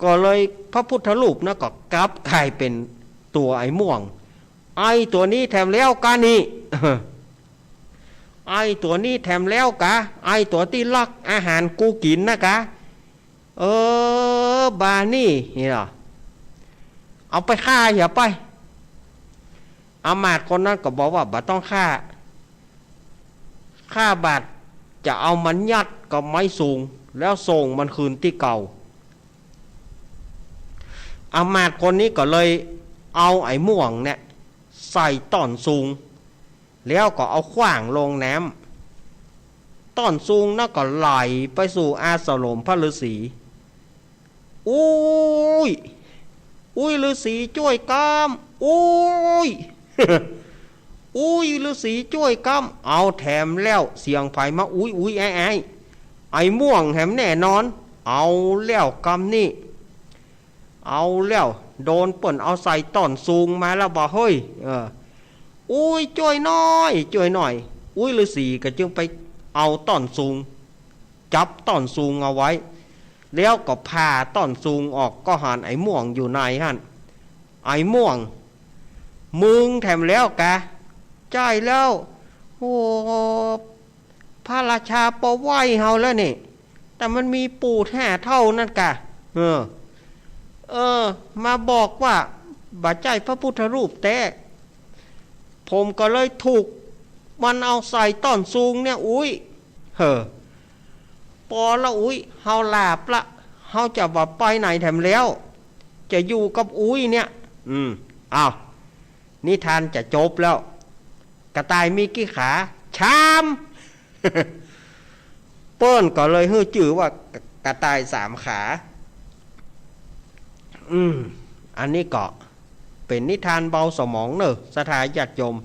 ก็เลยพระพุทธรูปนะก็กลับกลายเป็นตัวไอ้ม่วงไอ้ตัวนี้แถมแล้วกะนี่ ไอ้ตัวนี้แถมแล้วกะไอ้ตัวที่ลักอาหารกูกินนะกะบานี่เหรอเอาไปฆ่าอย่าไปอามาตย์คนนั้นก็บอกว่าบ่ต้องฆ่าบาทจะเอามันยัดกับไม้สูงแล้วส่งมันคืนที่เก่าอามาตย์คนนี้ก็เลยเอาไอ้ม่วงเนี่ยใส่ต้อนสูงแล้วก็เอาขว้างลงน้ำต้อนสูงนั่นก็ไหลไปสู่อาสโลมพระฤาษีอุ้ยฤาษีช่วยกำอุ้ยฤาษีช่วยกำเอาแถมแล้วเสียงไฟมาอุ้ยไอ้ม่วงแถมแน่นอนเอาแล้วกำนี่เอาแล้วโดนเปิ่นเอาใส่ต้อนสูงมาแล้วบอกเฮ้ยอุ้ยช่วยหน่อยอุ้ยฤาษีก็จึงไปเอาต้อนสูงจับต้อนสูงเอาไว้แล้วก็พาต้อนสูงออกก็หันไอ้ม่วงอยู่ในหันไอ้ม่วงมึงแถมแล้วกะใจแล้วโอ้พระราชาปไหว้เฮาแล้วนี่แต่มันมีปูด5 เท่านั่นกะมาบอกว่าบาดใจพระพุทธรูปแต่ผมก็เลยถูกมันเอาใส่ต้อนสูงเนี่ยปอละเฮาลาบละเฮาจะว่าไปไหนแถมแล้วจะอยู่กับเนี่ยนิทานจะจบแล้วกระต่ายมีกี่ขาชาม เปิ้นก็เลยฮื้อจื่อว่ากระต่าย3 ขาอันนี้ก็เป็นนิทานเบาสมองเนอะสถาญาติโยม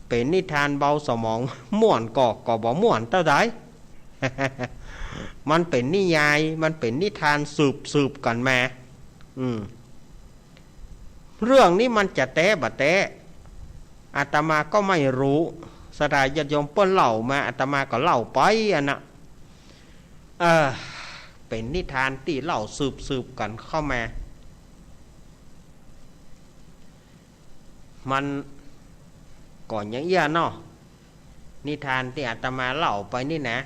เป็นนิทานเบาสมองม่วนก็บ่ม่วนเท่าใด มันเป็นนิยายมันเป็นนิทานสืบกันมาเรื่องนี้มันจะแต้บ่แต้อาตมาก็ไม่รู้สถาญาติโยมเปิ้นเล่ามาอาตมาก็เล่าไปนะเป็นนิทานที่เล่าสืบกันเข้ามามันก่อนอย่างเอี้ยเนาะนิทานที่อาตมาเล่าไปนี่นะ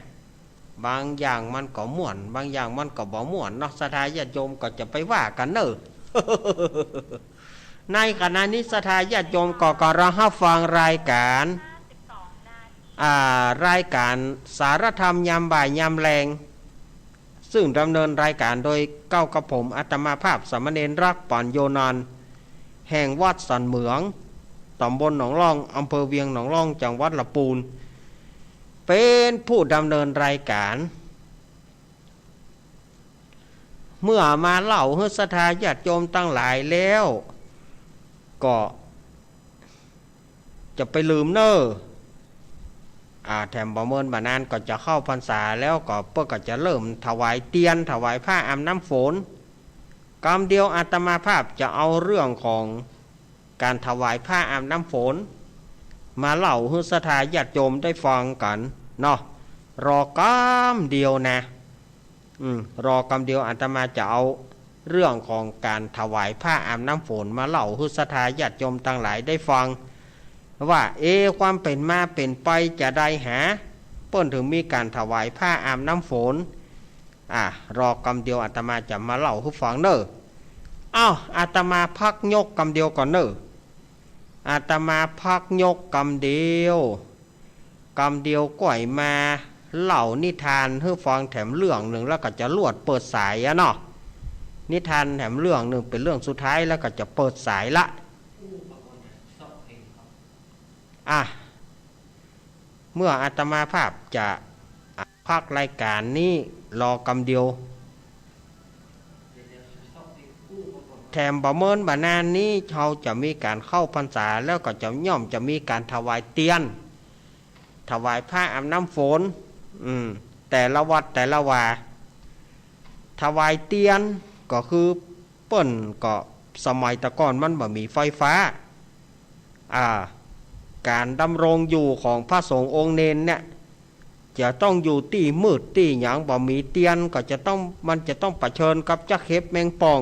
บางอย่างมันก็ม่วนบางอย่างมันก็บ่ม่วนเนาะสถาญาติโยมก็จะไปว่ากันเนอะ ในขณะนี้สถาญาติโยมก็กำลังรับฟังรายการสารธรรมยามบ่ายยามแรงซึ่งดำเนินรายการโดยเก้ากับผมอาตมาภาพสามเณรรักปัญโยนันท์ แห่งวัดสันเหมืองตำบลหนองล่องอำเภอเวียงหนองล่องจังหวัดลำพูนเป็นผู้ดำเนินรายการเมื่อมาเล่าให้ศรัทธาญาติโยมตั้งหลายแล้วก็จะไปลืมเนอแถมบ่เมินบานานก็จะเข้าพรรษาแล้วก็เพื่อก็จะเริ่มถวายเตียนถวายผ้าอาบน้ำฝนกรรมเดียวอาตมาภาพจะเอาเรื่องของการถวายผ้าอาบน้ำฝนมาเล่าให้ศรัทธาญาติโยมได้ฟังกันเนาะรอกรรมเดียวนะรอกรรมเดียวอาตมาจะเอาเรื่องของการถวายผ้าอาบน้ำฝนมาเล่าให้ศรัทธาญาติโยมทั้งหลายได้ฟังว่าความเป็นมาเป็นไปจะได้หาเปิ้นถึงมีการถวายผ้าอาบน้ำฝนรอกรรมเดียวอาตมาจะมาเล่าให้ฟังเนอะอาตมาพักยกกรรมเดียวก่อนเนอะอาตมาพักยกกรรมเดียวก่อยมาเล่านิทานให้ฟังแถมเรื่องหนึ่งแล้วก็จะลวดเปิดสายเนาะนิทานแถมเรื่องหนึ่งเป็นเรื่องสุดท้ายแล้วก็จะเปิดสายละเมื่ออาตมาภาพจะพักรายการนี้รอกำเดียวแถมประเมินบานานนี้เขาจะมีการเข้าพรรษาแล้วก็จะมีการถวายเตียนถวายผ้าอาบน้ำฝนแต่ละวัดแต่ละวาถวายเตียนก็คือเปิ้นก็สมัยตะก่อนมันบ่มีไฟฟ้าการดำรงอยู่ของพระสงฆ์องค์เนนเนี่ยจะต้องอยู่ที่มืดที่หยังบ่มีเตียนก็มันจะต้องเผชิญกับจักเห็บแมงป่อง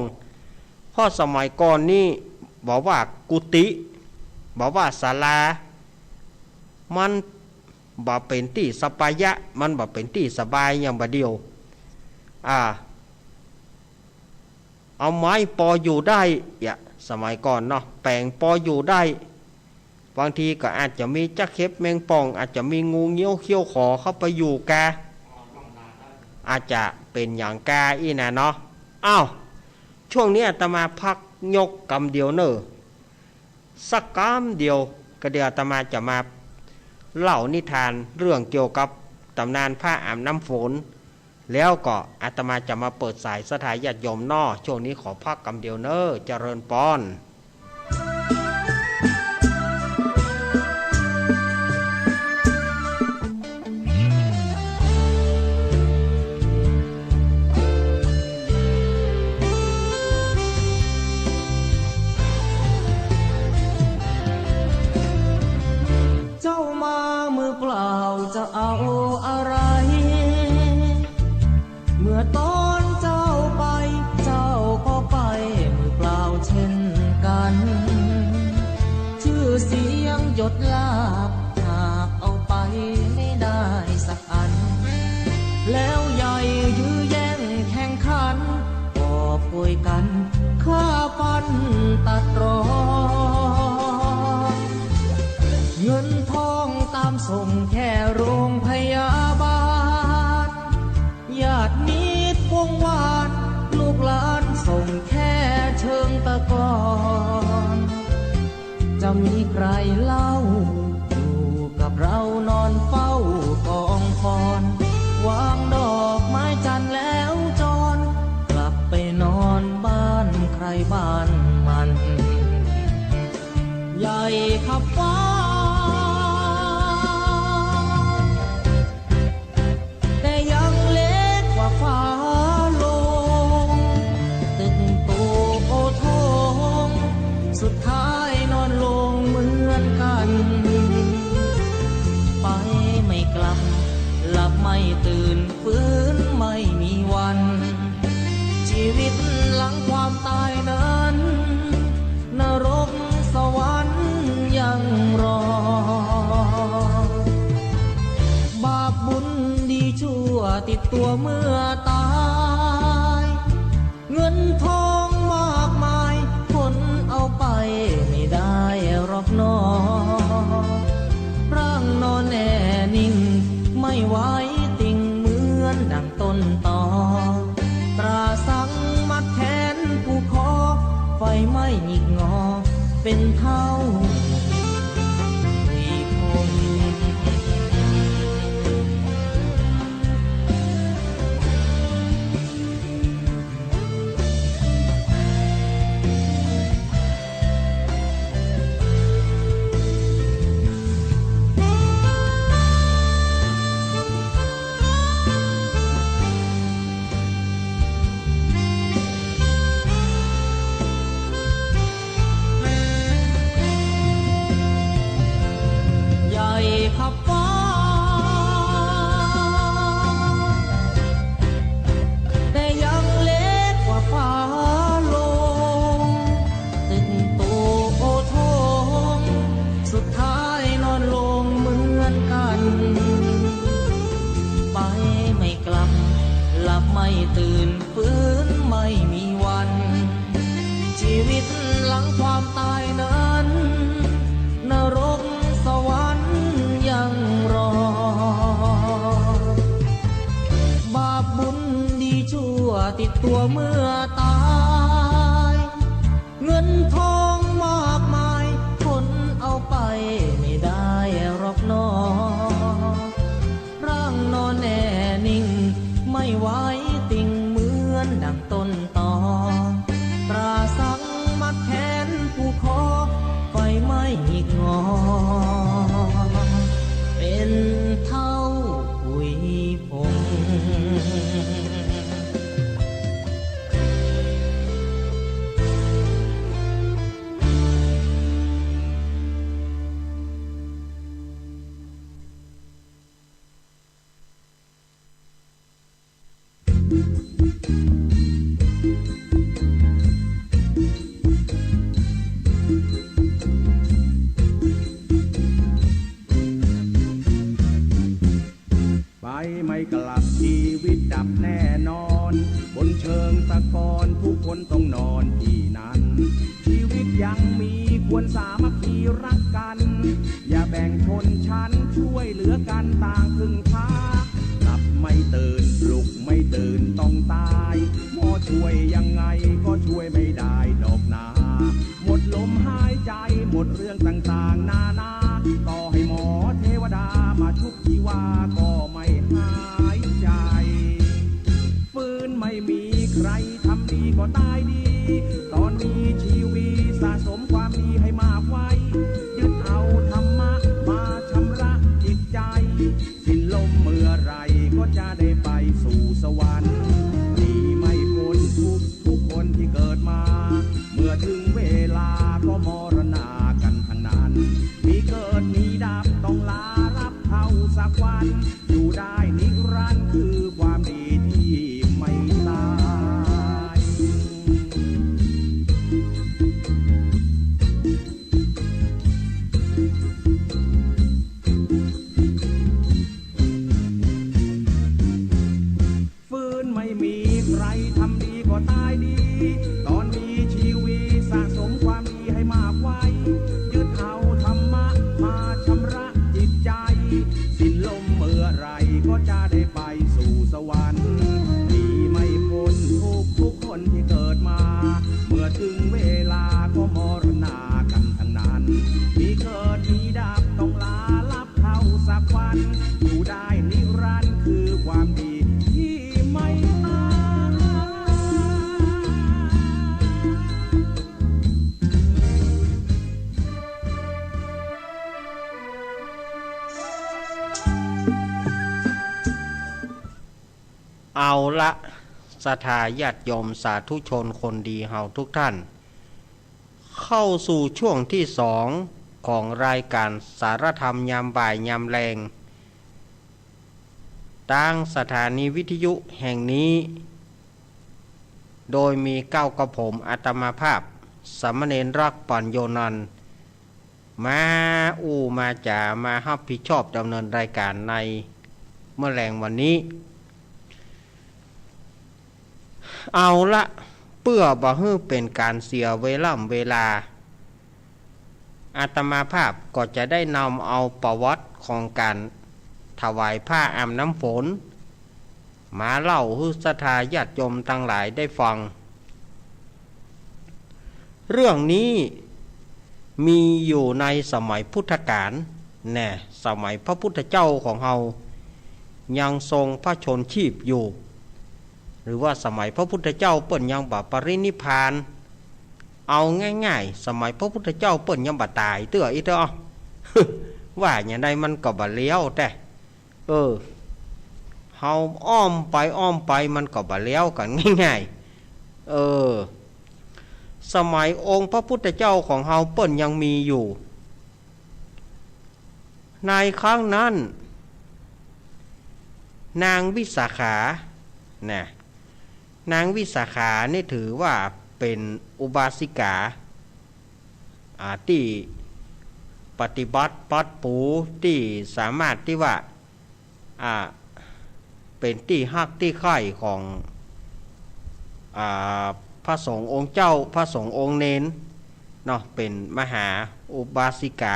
เพราะสมัยก่อนนี่บอกว่ากุฏิบอกว่าศาลามันบ่เป็นที่สปายะมันบ่เป็นที่สบายอย่างบ่เดียวเอาไม้ปออยู่ได้สมัยก่อนเนาะแปลงปออยู่ได้บางทีก็อาจจะมีจักเข็บแมงป่องอาจจะมีงูเงี้ยวเขี้ยวขอเข้าไปอยู่กาอาจจะเป็นอย่างกาอีนะเนาะช่วงนี้อาตมาพักยกกำเดียวเนอะสักกำเดียวก็เดี๋ยวอาตมาจะมาเล่านิทานเรื่องเกี่ยวกับตำนานผ้าอาบน้ำฝนแล้วก็อาตมาจะมาเปิดสายศรัทธาญาติโยมนอช่วงนี้ขอพักกำเดียวเนอะเจริญพรจะเอาอะไรเมื่อตอนเจ้าไปเจ้าก็ไปมือเปล่าเช่นกันชื่อเสียงหยดลาบหากเอาไปไม่ได้สักอันแล้วใหญ่ยื้อแย่งแข่งขันก็ป่วยกันฆ่าฟันตัดรอนเงินทองตามส่งแค่โรงพยาบาลญาติมิตรวงวานลูกหลานส่งแค่เชิงตะกอนจะมีใครเล่าอยู่กับเรานอนเฝ้ากองพรวางดอกไม้จันทร์แล้วจรกลับไปนอนบ้านใครบ้านมันใหญ่ขับฟ้าสุดท้ายนอนลงเหมือนกันไปไม่กลับหลับไม่ตื่นฟื้นไม่มีวันชีวิตหลังความตายนั้นนรกสวรรค์ยังรอบาปบุญดีชั่วติดตัวเมื่อตายเงินทองมากมายคนเอาไปไม่ได้หรอกน้อร่างนอนแน่นิ่งไม่ไหวติ่งเหมือนดังต้นตอตราสังมัดแขนผู้คอไฟไม่หงิกงอ ตัวเมื่อตายเงินทองมากมายคนเอาไปไม่ได้หรอกน้อร่างนอนแน่นิ่งไม่ไหวติ่งเหมือนดังต้นตอตราสังมัดแขนผู้คอไฟไหม้อีกงอเป็นเท่าหุยผง ไปไม่กลับชีวิตดับแน่นอนบนเชิงตะกอนผู้คนต้องนอนที่นั้นชีวิตยังมีควรสามัคคีรักกันอย่าแบ่งชนชั้นช่วยเหลือกันต่างพึ่งพาหลับไม่ตื่นปลุกไม่ตื่นต้องตายหมอช่วยยังไงก็ช่วยไม่ได้ดอกนาหมดลมหายใจหมดเรื่องต่างๆนานาต่อให้หมอเทวดามาชุบชีวาก็ไม่หายใจฟื้นไม่มีใครทำดีก็ตายดีตอนนี้ชีวิตสะสมความดีให้มากไว้ยึดเอาธรรมะมาชำระจิตใจสิ้นลมเมื่อไรก็จะได้ไปสู่สวรรค์นี่ไม่พ้นทุกคนที่เกิดมาเมื่อถึงเวลาก็มรณากันทั้งนั้นมีเกิดมีดับต้องลารับเท่าสักวันอยู่ได้นิรันดร์คือความดีที่ไม่ตายฟื้นไม่มีใครทำดีก็ตายดีตอนนี้ชีวิตสะสมความดีให้มากไว้ยึดเอาธรรมะมาชำระจิตใจสิ้นลมเมื่อไรก็จะได้ไปสู่สวรรค์มีไม่พ้นทุกคนที่เกิดมาเมื่อถึงเวลาก็มรณากันทั้งนั้นมีเกิดมีดับต้องลาลับเท่าสักวันอยู่ได้นิรันดร์คือความดีที่ไม่ตายเอาละศรัทธาญาติโยมสาธุชนคนดีเฮาทุกท่าน เข้าสู่ช่วงที่สองของรายการสารธรรมยามบ่ายยามแรงตั้งสถานีวิทยุแห่งนี้ โดยมีเก้ากระผมอาตมาภาพสามเณรรักปัญโยนันท์มาจ่ามารับผิดชอบดำเนินรายการในเมื่อแรงวันนี้ เอาละเพื่อบ่ให้เป็นการเสียเวลาอาตมาภาพก็จะได้นำเอาประวัติของการถวายผ้าอาบน้ำฝนมาเล่าให้ศรัทธาญาติโยมทั้งหลายได้ฟังเรื่องนี้มีอยู่ในสมัยพุทธกาลแน่สมัยพระพุทธเจ้าของเฮายังทรงพระชนชีพอยู่หรือว่าสมัยพระพุทธเจ้าเปิ้นยังบ่ปรินิพพานเอาง่ายๆสมัยพระพุทธเจ้าเปิ้นยังบ่ตายเตื้ออีเด้อ ว่าอย่างใดมันก็บ่เลี้ยวแต่เฮาอ้อมไปมันก็บ่เลี้ยวกันง่ายๆสมัยองค์พระพุทธเจ้าของเฮาเปิ้นยังมีอยู่ในครั้งนั้นนางวิสาขานะนางวิสาขานี่ถือว่าเป็นอุบาสิกาที่ปฏิบัติปัดปูที่สามารถที่ว่าเป็นที่ฮักที่ไข่ของพระสงฆ์องค์เจ้าพระสงฆ์องค์เนนเนาะเป็นมหาอุบาสิกา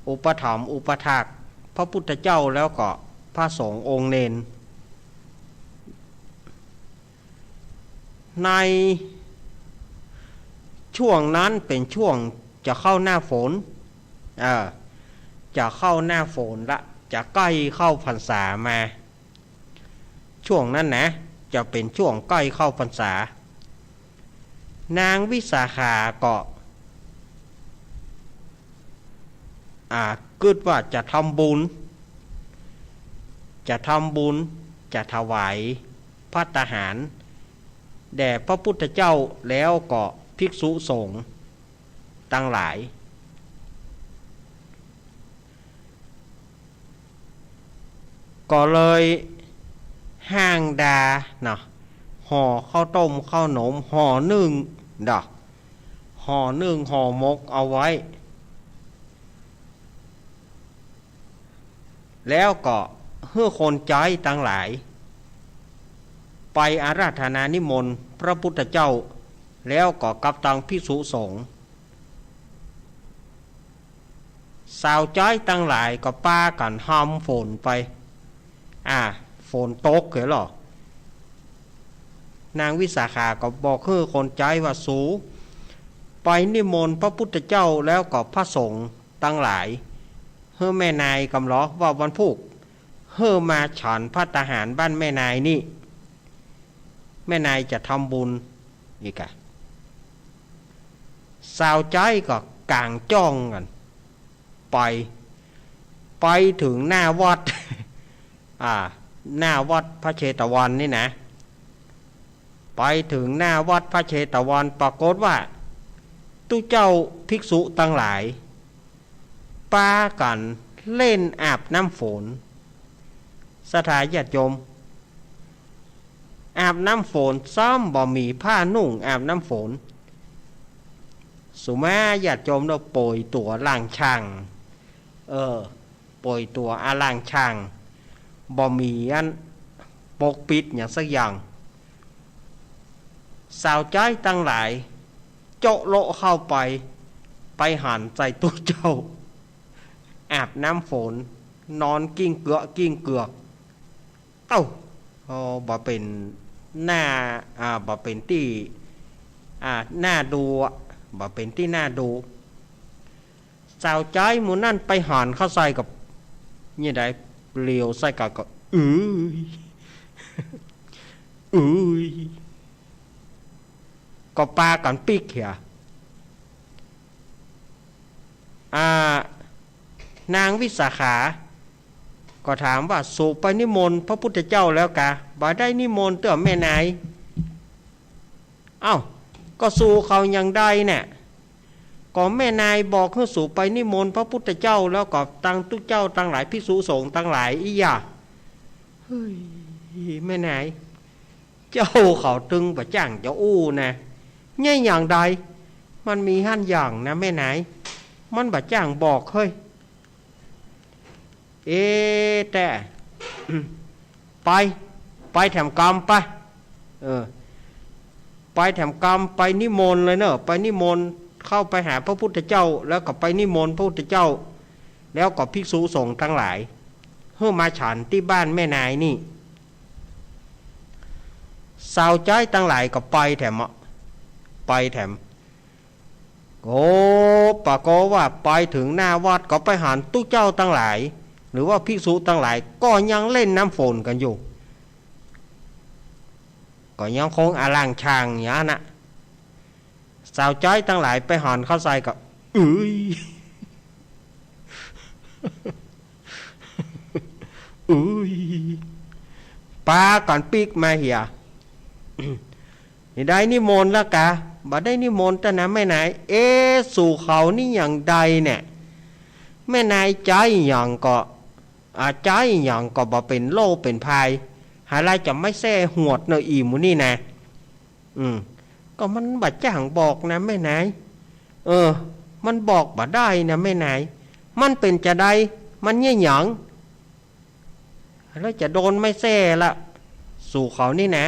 อุปถัมภ์อุปถากพระพุทธเจ้าแล้วก็พระสงฆ์องค์เนน ในช่วงนั้นเป็นช่วงจะเข้าหน้าฝนจะเข้าหน้าฝนละจะใกล้เข้าพรรษามาช่วงนั้นนะจะเป็นช่วงใกล้เข้าพรรษานางวิสาขาก็คิดว่าจะทำบุญจะถวายภัตตาหารแด่พระพุทธเจ้าแล้วก็ภิกษุสงฆ์ตั้งหลายก็เลยห้างดาเนาะห่อข้าวต้มข้าวหนมห่อนึ่งดอกห่อนึ่งห่อมกเอาไว้แล้วก็เพื่อคนใจตั้งหลายไปอาราธนานิมนต์พระพุทธเจ้าแล้วก็กับตังภิกษุสงฆ์สาวใจตั้งหลายก็ป้ากันห้ามฝนไปฝนตกเหรอนางวิสาขาก็บอกคือคนใจว่าสูไปนิมนต์พระพุทธเจ้าแล้วก็พระสงฆ์ตั้งหลายเฮ้อแม่นายกำล้อว่าวันพุกเฮ้อมาฉันภัตตาหารบ้านแม่นายนี่แม่นายจะทำบุญอีกสาวใจก็กางจ้องกันไปถึงหน้าวัดหน้าวัดพระเชตวันนี่นะไปถึงหน้าวัดพระเชตวันปรากฏว่าตู้เจ้าภิกษุตั้งหลายปากันเล่นอาบน้ำฝนสถาญาติโยมอาบน้ำฝนซ้ำบ่มีผ้านุ่งอาบน้ำฝนสุมาญาติโยมเราโปรยตัวล่างช่างโปรยตัวล่างช่างบ่มีอันปกปิดอย่างสักอย่างสาวใจตั้งหลายโจะโลเข้าไปหันใจตู้เจ้าอาบน้ำฝนนอนกิ้งเกือกบ่เป็นหน้าบ่เป็นที่หน้าดูบ่เป็นที่หน้าดูสาวใจหมู่นั่นไปหันเข้าใส่กับนี่ได้เลียวใส่กับก็ก็ปากันปีกเหียนางวิสาขาก็ถามว่าสู่ไปนิมนต์พระพุทธเจ้าแล้วกะบ่ได้นิมนต์เตื้อแม่นายก็สู่เขายังได้เนี่ยก็แม่นายบอกให้สู่ไปนิมนต์พระพุทธเจ้าแล้วก็ตั้งทุกเจ้าตั้งหลายภิกษุสงฆ์ตั้งหลายเฮ้ยแม่นายเจ้าเขาตึงบ่จ้างเจ้านะเนี่ยอย่างใดมันมีหั่นอย่างนะแม่นายมันบ่จ้างบอกเฮ้ยแต่ไปแถมกรรมไปแถมกรรมไปนิมนต์เลยเนอะไปนิมนต์เข้าไปหาพระพุทธเจ้าแล้วก็ไปนิมนต์พระพุทธเจ้าแล้วก็ภิกษุสงฆ์ทั้งหลายเพื่อมาฉันที่บ้านแม่นายนี่สาวใจทั้งหลายก็ไปแถมปากว่าไปถึงหน้าวัดก็ไปหันตู้เจ้าทั้งหลายหรือว่าภิกษุทั้งหลายก็ยังเล่นน้ำฝนกันอยู่ก็ยังคงล่างช่างอย่างนั้นนะสาวใจทั้งหลายไปหันเข้าใส่กับปาก่อนปีกมาเหียนี่ได้นิมนต์แล้วกะบ่ได้นิมนต์แต่นะแม่นายสู่เขานี่อย่างใดเนี่ยแม่นายใจอย่างก็ใจอย่างก็บ่เป็นโลเป็นภัยหาไรจะไม่แซ่หวดเนอีหมูนี่นะก็มันบ่จ้างบอกนะแม่นายมันบอกบ่ได้นะแม่นายมันเป็นจะได้มันเงี้ยหยังแล้วจะโดนไม่แซ่ละสู่เขานี่นะ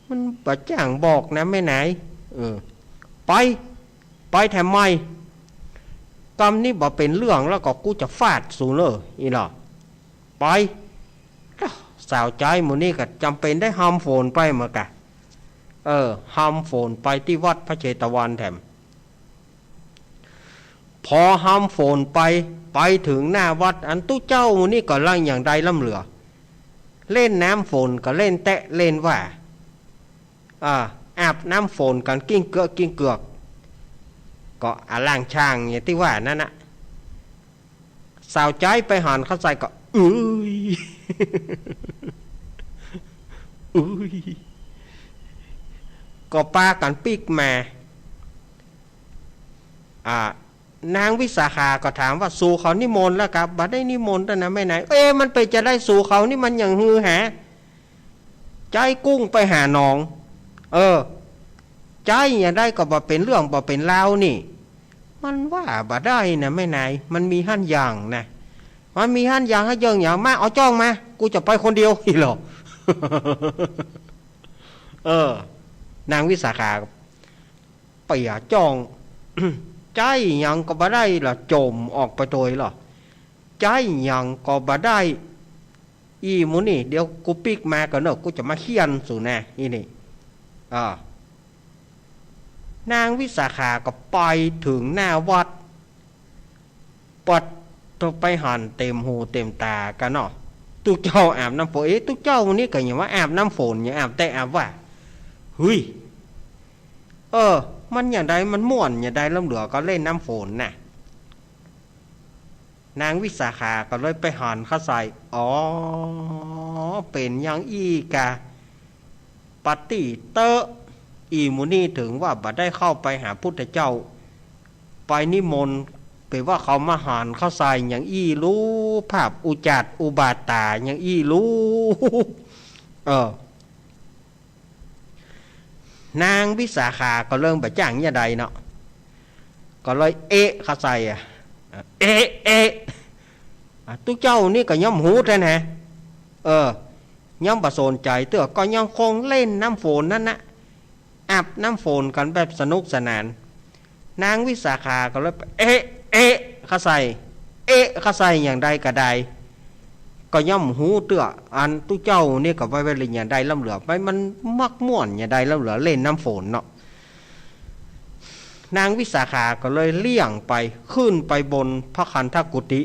มันบ่จ้างบอกนะแม่นายไปแถมไม่กรรมนี้บ่เป็นเรื่องแล้วก็กูจะฟาดสู่เลยอีหล่ะไปสาวใจหมูนี่ก็จำเป็นได้ห้ามโฟนไปมากะ ห้ามฝนไปที่วัดพระเชตวันแถมพอห้ามฝนไปถึงหน้าวัดอันตู้เจ้านี่ก็ล่างอย่างใดล่ำเหลือเล่นน้ำฝนก็เล่นแตะเล่นว่าอาบน้ำฝนกันกิ้งเกือกก็ล่างช่างอย่างที่ว่านั่นนะสาวใจไปหันเข้าใจก็ก็ปากันปีกมานางวิสาขาก็ถามว่าสู่เขานิมนต์แล้วครับบัดได้นิมนต์แต่นะไม่ไหนมันไปจะได้สู่เขานี่มันอย่างฮือหาใจกุ้งไปหาหนองใจอย่างได้ก็บ่เป็นเรื่องบ่เป็นเล่านี่มันว่าบ่ได้นะไม่ไหนมันมีหั่นอย่างนะมันมีหั่นอย่างให้เยิงอย่างมาเอาจ้องมากูจะไปคนเดียวอีหรอ นางวิสาขาไปจ้อง ใจยังก็บ่ได้ล่ะโจมออกไปโดยหรอใจยังก็บ่ได้อีหมูนี่เดี๋ยวกูปิกมาก็เนอะกูจะมาเขียนสู่แน่อีนี่นางวิสาขาก็ไปถึงหน้าวัดปัดตัวไปหันเต็มหูเต็มตากันเนาะตุกเจ้าอาบน้ำฝนตุกเจ้าวันนี้ก็อย่างว่าอาบน้ำฝนอย่างอาบแต่อาบว่าเฮ้ยมันอย่างใดมันม่วนอย่างใดล้ำเหลือก็เล่นน้ำฝนน่ะนางวิสาขาก็เลยไปหันเข้าใส่เป็นอย่างอีกาปฏิเตออีมุนี่ถึงว่าบัดได้เข้าไปหาพุทธเจ้าไปนิมนต์ไปว่าเขามาหานเข้าใส่อย่างอีรู้ภาพอุจาดอุบาตาอย่างอีรู้นางวิสาขาก็เริ่มแบบจ้างอย่างใดเนาะก็เลยเข้าใส่ตุ๊กเจ้านี่ก็ย่อมหูแท้นะย่อมประสนใจเตื้อก็ยังคงเล่นน้ำฝนนั่นนะอาบน้ำฝนกันแบบสนุกสนานนางวิสาขาก็เลยเข้าใส่เข้าใส่อย่างใดก็ได้ก็ย่อมหูเตื้ออันตุ๊กเจ้านี่ก็ไว้เล่นอย่างใดล่ำเหลือไปมันมักม่วนอย่างใดล่ำเหลือเล่นน้ำฝนเนาะนางวิสาขาก็เลยเลี่ยงไปขึ้นไปบนพระคันธกุฏิ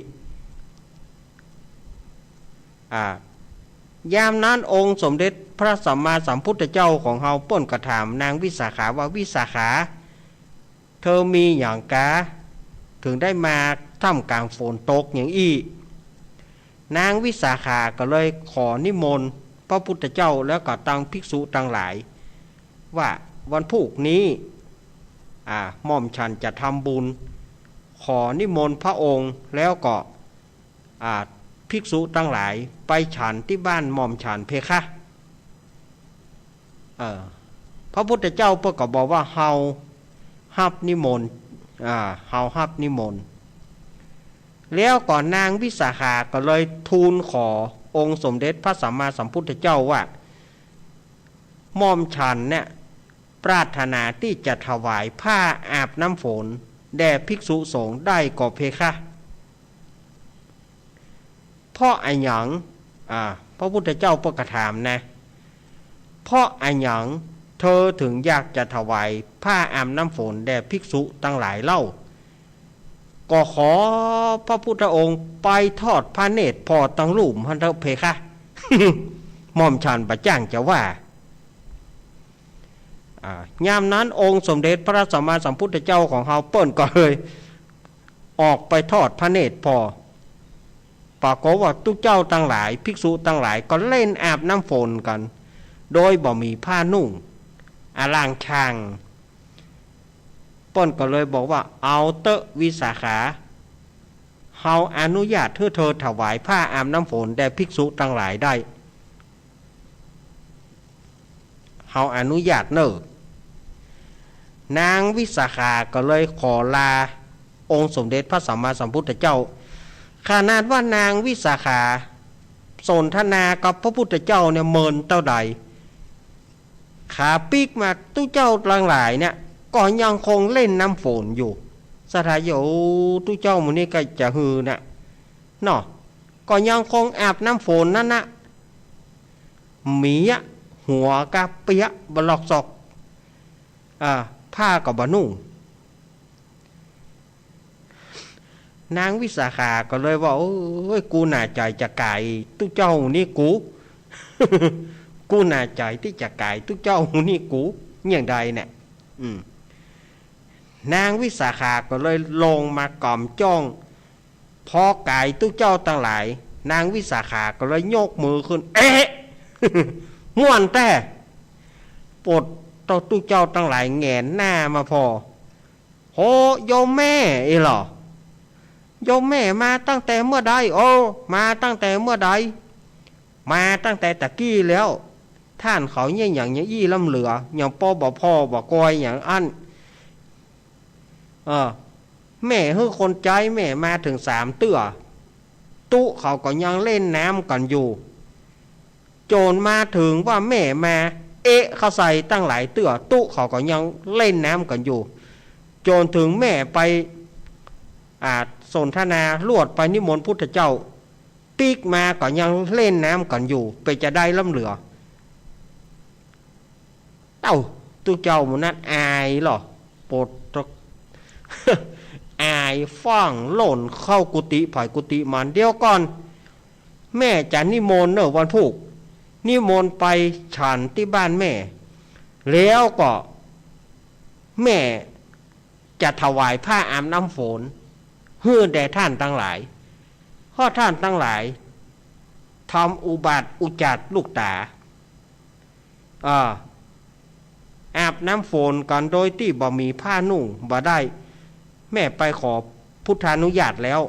ยามนั้นองค์สมเด็จพระสัมมาสัมพุทธเจ้าของเฮาป้นกระถามนางวิสาขาว่าวิสาขาเธอมีอย่างกาถึงได้มาท่ามกลางฝนตกอย่างนางวิสาขาก็เลยขอนิมนต์พระพุทธเจ้าแล้วก็ตั้งภิกษุตั้งหลายว่าวันพรุ่งนี้หม่อมฉันจะทำบุญขอนิมนต์พระองค์แล้วก็ภิกษุตั้งหลายไปฉันที่บ้านหม่อมฉันเพคะพระพุทธเจ้าเพื่อก็บอกว่าเฮาฮับนิมนต์เฮาฮับนิมนต์แล้วก่อนนางวิสาขาก็เลยทูลขอองค์สมเด็จพระสัมมาสัมพุทธเจ้าว่าหม่อมฉันเนี่ยปรารถนาที่จะถวายผ้าอาบน้ำฝนแด่ภิกษุสงฆ์ได้ก็เพคะเพราะอันหยังพระพุทธเจ้าประกาศนะเพราะอันหยังเธอถึงอยากจะถวายผ้าอาบน้ำฝนแด่ภิกษุตั้งหลายเล่าก็ขอพระพุทธองค์ไปทอดพระเนตรพอตั้งลุ่มฮันเถอะเพคะ หม่อมฉันประจ้างจะว่ายามนั้นองค์สมเด็จพระสัมมาสัมพุทธเจ้าของเฮาเปิ้นก็เลยออกไปทอดพระเนตรพอปรากฏว่าทุกเจ้าตั้งหลายภิกษุตั้งหลายก็เล่นอาบน้ำฝนกันโดยบ่มีผ้านุ่งล่างช่างป้นก็เลยบอกว่าเอาเตอะวิสาขาเฮาอนุญาตให้เธอถวายผ้าอาบน้ำฝนแด่ภิกษุตั้งหลายได้เฮาอนุญาตเนอะนางวิสาขาก็เลยขอลาองค์สมเด็จพระสัมมาสัมพุทธเจ้าขนาดว่านางวิสาขาสนทนากับพระพุทธเจ้าเนี่ยเมินเท่าใดขาปีกมาตู้เจ้าทั้งหลายเนี่ยก็ยังคงเล่นน้ำฝนอยู่สถานอยู่ตู้เจ้ามันนี่ก็จะฮือน่ะเนาะก็ยังคงอาบน้ำฝนนั่นนะหมีหัวกะเปียบลอกศอก ผ้ากับบะนุ่งนางวิสาขาก็เลยว่าโอ้ยกูน่าใจจะไก่ตุเจ้านี่กู กูน่าใจที่จะไก่ตุเจ้านี่กูอย่างใดเนี่ยนางวิสาขาก็เลยลงมากล่อมจ้องพอไก่ตุเจ้าตั้งหลายนางวิสาขาก็เลยยกมือขึ้นเอ๊ะ ม่วนแต่ปดต่อตุเจ้าตั้งหลายแงนหน้ามาพอโหโยมแม่เหรอโยมแม่มาตั้งแต่เมื่อใดโอ้มาตั้งแต่เมื่อใดมาตั้งแต่ตะกี้แล้วท่านเขาเนี่ยอย่างเนี้ยยี่ลำเหลืออย่างพ่อบ่พ่อบ่กอยอย่างอันแม่คือคนใจแม่มาถึง3 เตื้อตุเขาก็ยังเล่นน้ำกันอยู่โจรมาถึงว่าแม่มาเขาใส่ตั้งหลายเตื้อตุเขาก็ยังเล่นน้ำกันอยู่โจรถึงแม่ไปสนทนาลวดไปนิมนต์พุทธเจ้าปีกมาก็ยังเล่นน้ำกันอยู่ไปจะได้ล้ำเหลือตุเจ้ามันนั้นอายหรอปดอายฟ้องหล่นเข้ากุฏิผ่ายกุฏิมันเดียวก่อนแม่จะนิมนต์เนอะวันพุธนิมนต์ไปฉันที่บ้านแม่แล้วก็แม่จะถวายผ้าอาบน้ำฝนเพื่อแด่ท่านทั้งหลายเพราะท่านทั้งหลายทำอุบัติอุจจาระลูกตาอาบน้ำฝนกันโดยที่บ่มีผ้านุ่งบ่ได้แม่ไปขอพุทธานุญาตแล้ว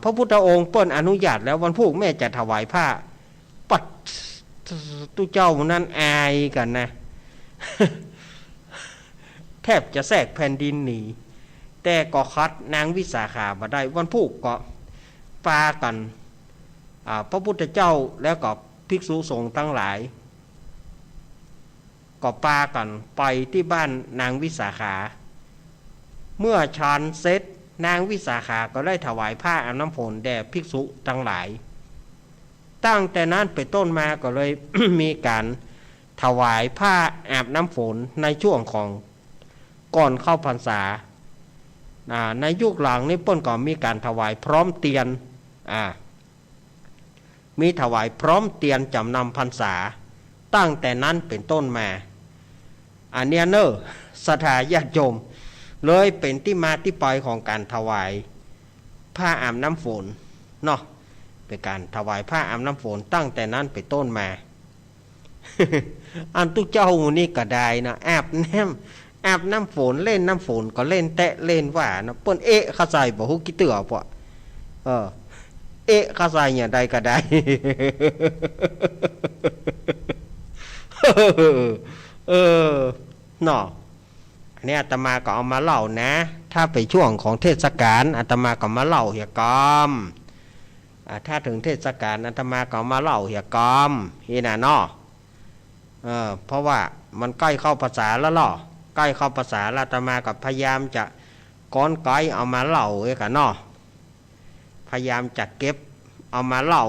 พระพุทธองค์เปิ้นอนุญาตแล้ววันพุธแม่จะถวายผ้าปัดตุเจ้านั้นอายกันนะ แทบจะแทรกแผ่นดินหนีแต่ก็คัดนางวิสาขามาได้วันพุธก็ปากันพระพุทธเจ้าแล้วก็ภิกษุสงฆ์ทั้งหลายก็ปากันไปที่บ้านนางวิสาขาเมื่อฉันเสร็จนางวิสาขาก็ได้ถวายผ้าอาบน้ำฝนแด่ภิกษุทั้งหลายตั้งแต่นั้นไปต้นมาก็เลย มีการถวายผ้าอาบน้ำฝนในช่วงของก่อนเข้าพรรษาในยุคหลังนี้เปิ้นก็มีการถวายพร้อมเตียนมีถวายพร้อมเตียนจำนำพรรษาตั้งแต่นั้นเป็นต้นมาอันเนี้ยเนอะศรัทธาญาติโยมเลยเป็นที่มาที่ไปของการถวายผ้าอาบน้ำฝนเนาะเป็นการถวายผ้าอาบน้ำฝนตั้งแต่นั้นเป็นต้นมา อันตุเจ้านี่ก็ได้นะอาบน้ำฝนเล่นน้ำฝนก็เล่นแตะเล่นว่านะเปิ้นเข้าใจบ่ฮู้กี่เตื้อปะเข้าใจอย่างใดก็ได้ เนาะอันนี้อาตมาก็เอามาเล่านะถ้าไปช่วงของเทศกาลอาตมาก็มาเล่าเหี่ยกอมถ้าถึงเทศกาลอาตมาก็เอามาเล่าเหี่ยกอมนี่นะเนาะเพราะว่ามันใกล้เข้าภาษาแล้วเนาะใกล้เข้าภาษาอาตมาก็พยายามจะก้อนก้อยเอามาเล่ากันเนาะพยายามจะเก็บเอามาเล่า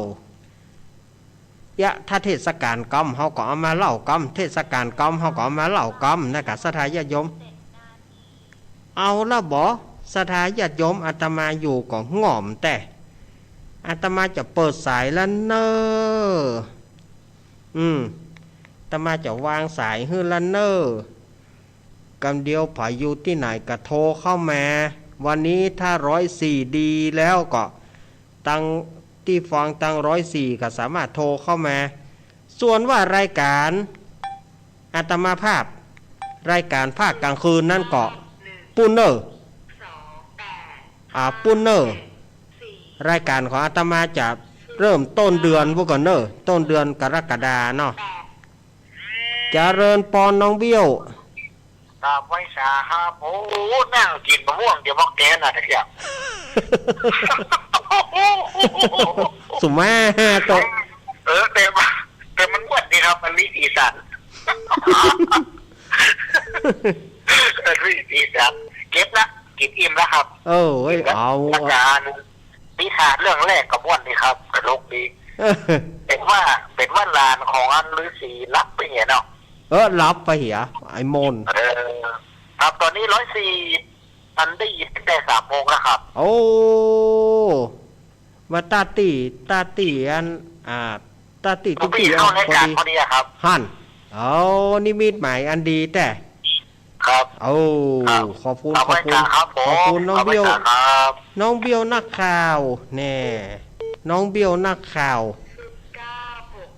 ถ้าเทศกาลกรรมเขาก็เอามาเล่ากรรมเทศกาลกรรมเขาก็เอามาเล่ากรรมนะกับศรัทธาญาติโยมเอาละบ่ศรัทธาญาติโยมอาตมาอยู่ก็ง่อมแต่อาตมาจะเปิดสายแล้วเนออาตมาจะวางสายให้แล้วเนอกำเดียวผายอยู่ที่ไหนก็โทรเข้ามาวันนี้ถ้า104ดีแล้วก็ตั้งที่ฟังตั้ง104ก็สามารถโทรเข้ามาส่วนว่ารายการอาตมาภาพรายการภาคกลางคืนนั่นก็ปุนเนอร์ปุนเนอร์รายการของอาตมาจะเริ่มต้นเดือนพวกก่อนเนอร์ต้นเดือนกรกฎาเนาะเจริญปอนน้องเบี้ยวตาไว้สาครับโอ้นั่งกินมะม่วงเดี๋ยวบอกแกน่ะตะเกียบ สุมาตัวแต่มันม่วนดีครับมันมีสีสัน มีสีสันเก็บละกินอิ่มแล้วครับเอาอาจารย์นิทานเรื่องแรกกับม่วนดีครับกระโลกดีเป็นว่าลานของอันฤาษีรับไปเห็นเนาะ รับไปเหียไอ้มน ครับตอนนี้104มันได้ยินตั้งแต่3 โมงแล้วครับ โอ้มาตาตีอันตาตี ผ ตุ๊ ม ก ไป ตี เข้ารายการพอดีอะครับ หันเอานิมิตหมายอันดีแต่ ครับ เอา ครับ ขอบคุณ เอา ขอบ ไว้ คุณ กันครับผม ขอบคุณน้อง าไว้ เบี้ยว กันครับ น้องเบี้ยวนักข่าวแน่น้องเบี้ยวนักข่าว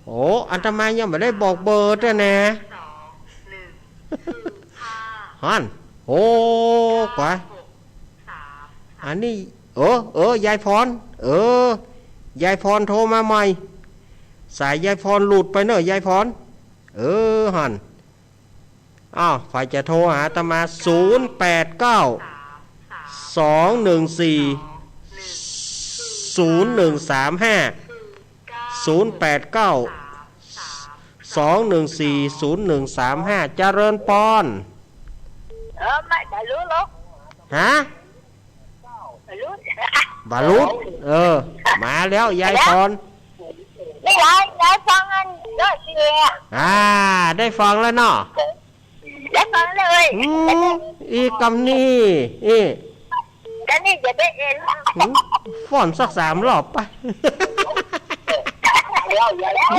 โอ้อัตมายังไม่ได้บอกเบอร์ด้วยนะฮันโอ้กว่าอันนี้ยายพรยายพรโทรมาใหม่สายยายพรหลุดไปเนอะยายพรฮันอ้าวฝ่ายจะโทรหาอาตมา089-214-0135 เจริญปอน ไม่รู้หรอก ฮะ ไม่รู้ บารุษมาแล้วยายพร ไม่ได้ฟังกันเยอะเชีย ได้ฟังแล้วเนาะ ได้ฟังเลย อีกำนี่อี แต่นี่จะได้เอ็น ฟ้อนสัก3 รอบไป เดี๋ยวแล้ว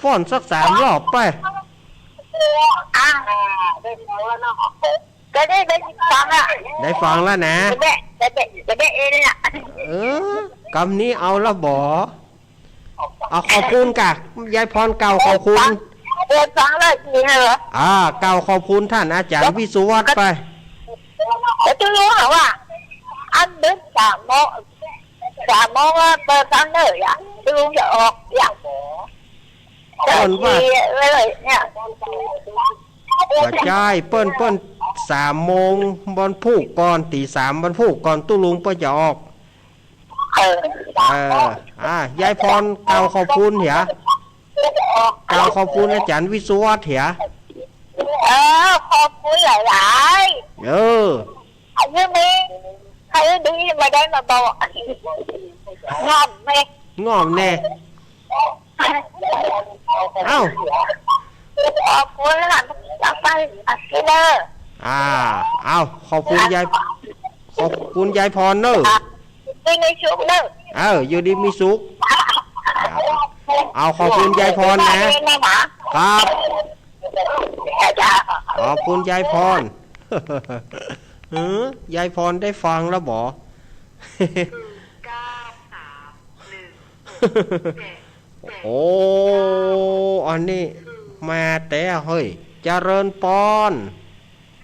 ฟ้อนสัก3 รอบไป ได้ฟังแล้วเนาะจะได้ฟังอ่ะ ได้ฟังแล้วนะ จะได้เอ็นอ่ะ กำนี้เอาละบ่เอาขอบคุณกะยายพรเก่าขอบคุณ ฟังเลยจริงเหรอ เก่าขอบคุณท่านอาจารย์วิสุวัฒน์ไป แต่จะรู้เหรอว่าอันเดิน3 โมงเปิดฟังเลยอ่ะจะรู้จะออกอย่างเลยเนี่ย กระจายเปิ้น3 โมงบอนผูกก่อนตี3บอนผูกก่อนตู้ลุงเปิ้นจะออกยายพรเก่าขอบคุณเหียเก่าขอบคุณอาจารย์วิสุวัฒน์เหีย ขอบคุณหลายๆอันนี้ใครดีมาได้มาบอกงอมไหม งอมแน่เอ้า ขอบคุณแล้วกันจะไปอัดกินเลย เอาขอบคุณยายพรเนอะ ไปในชุกเนอะ อยู่ดีมีสุขเอาขอบคุณยายพรนะครับขอบคุณยายพรยายพรได้ฟังแล้วบ่โอ้อันนี้มาแต่เฮ้ยเจริญปอน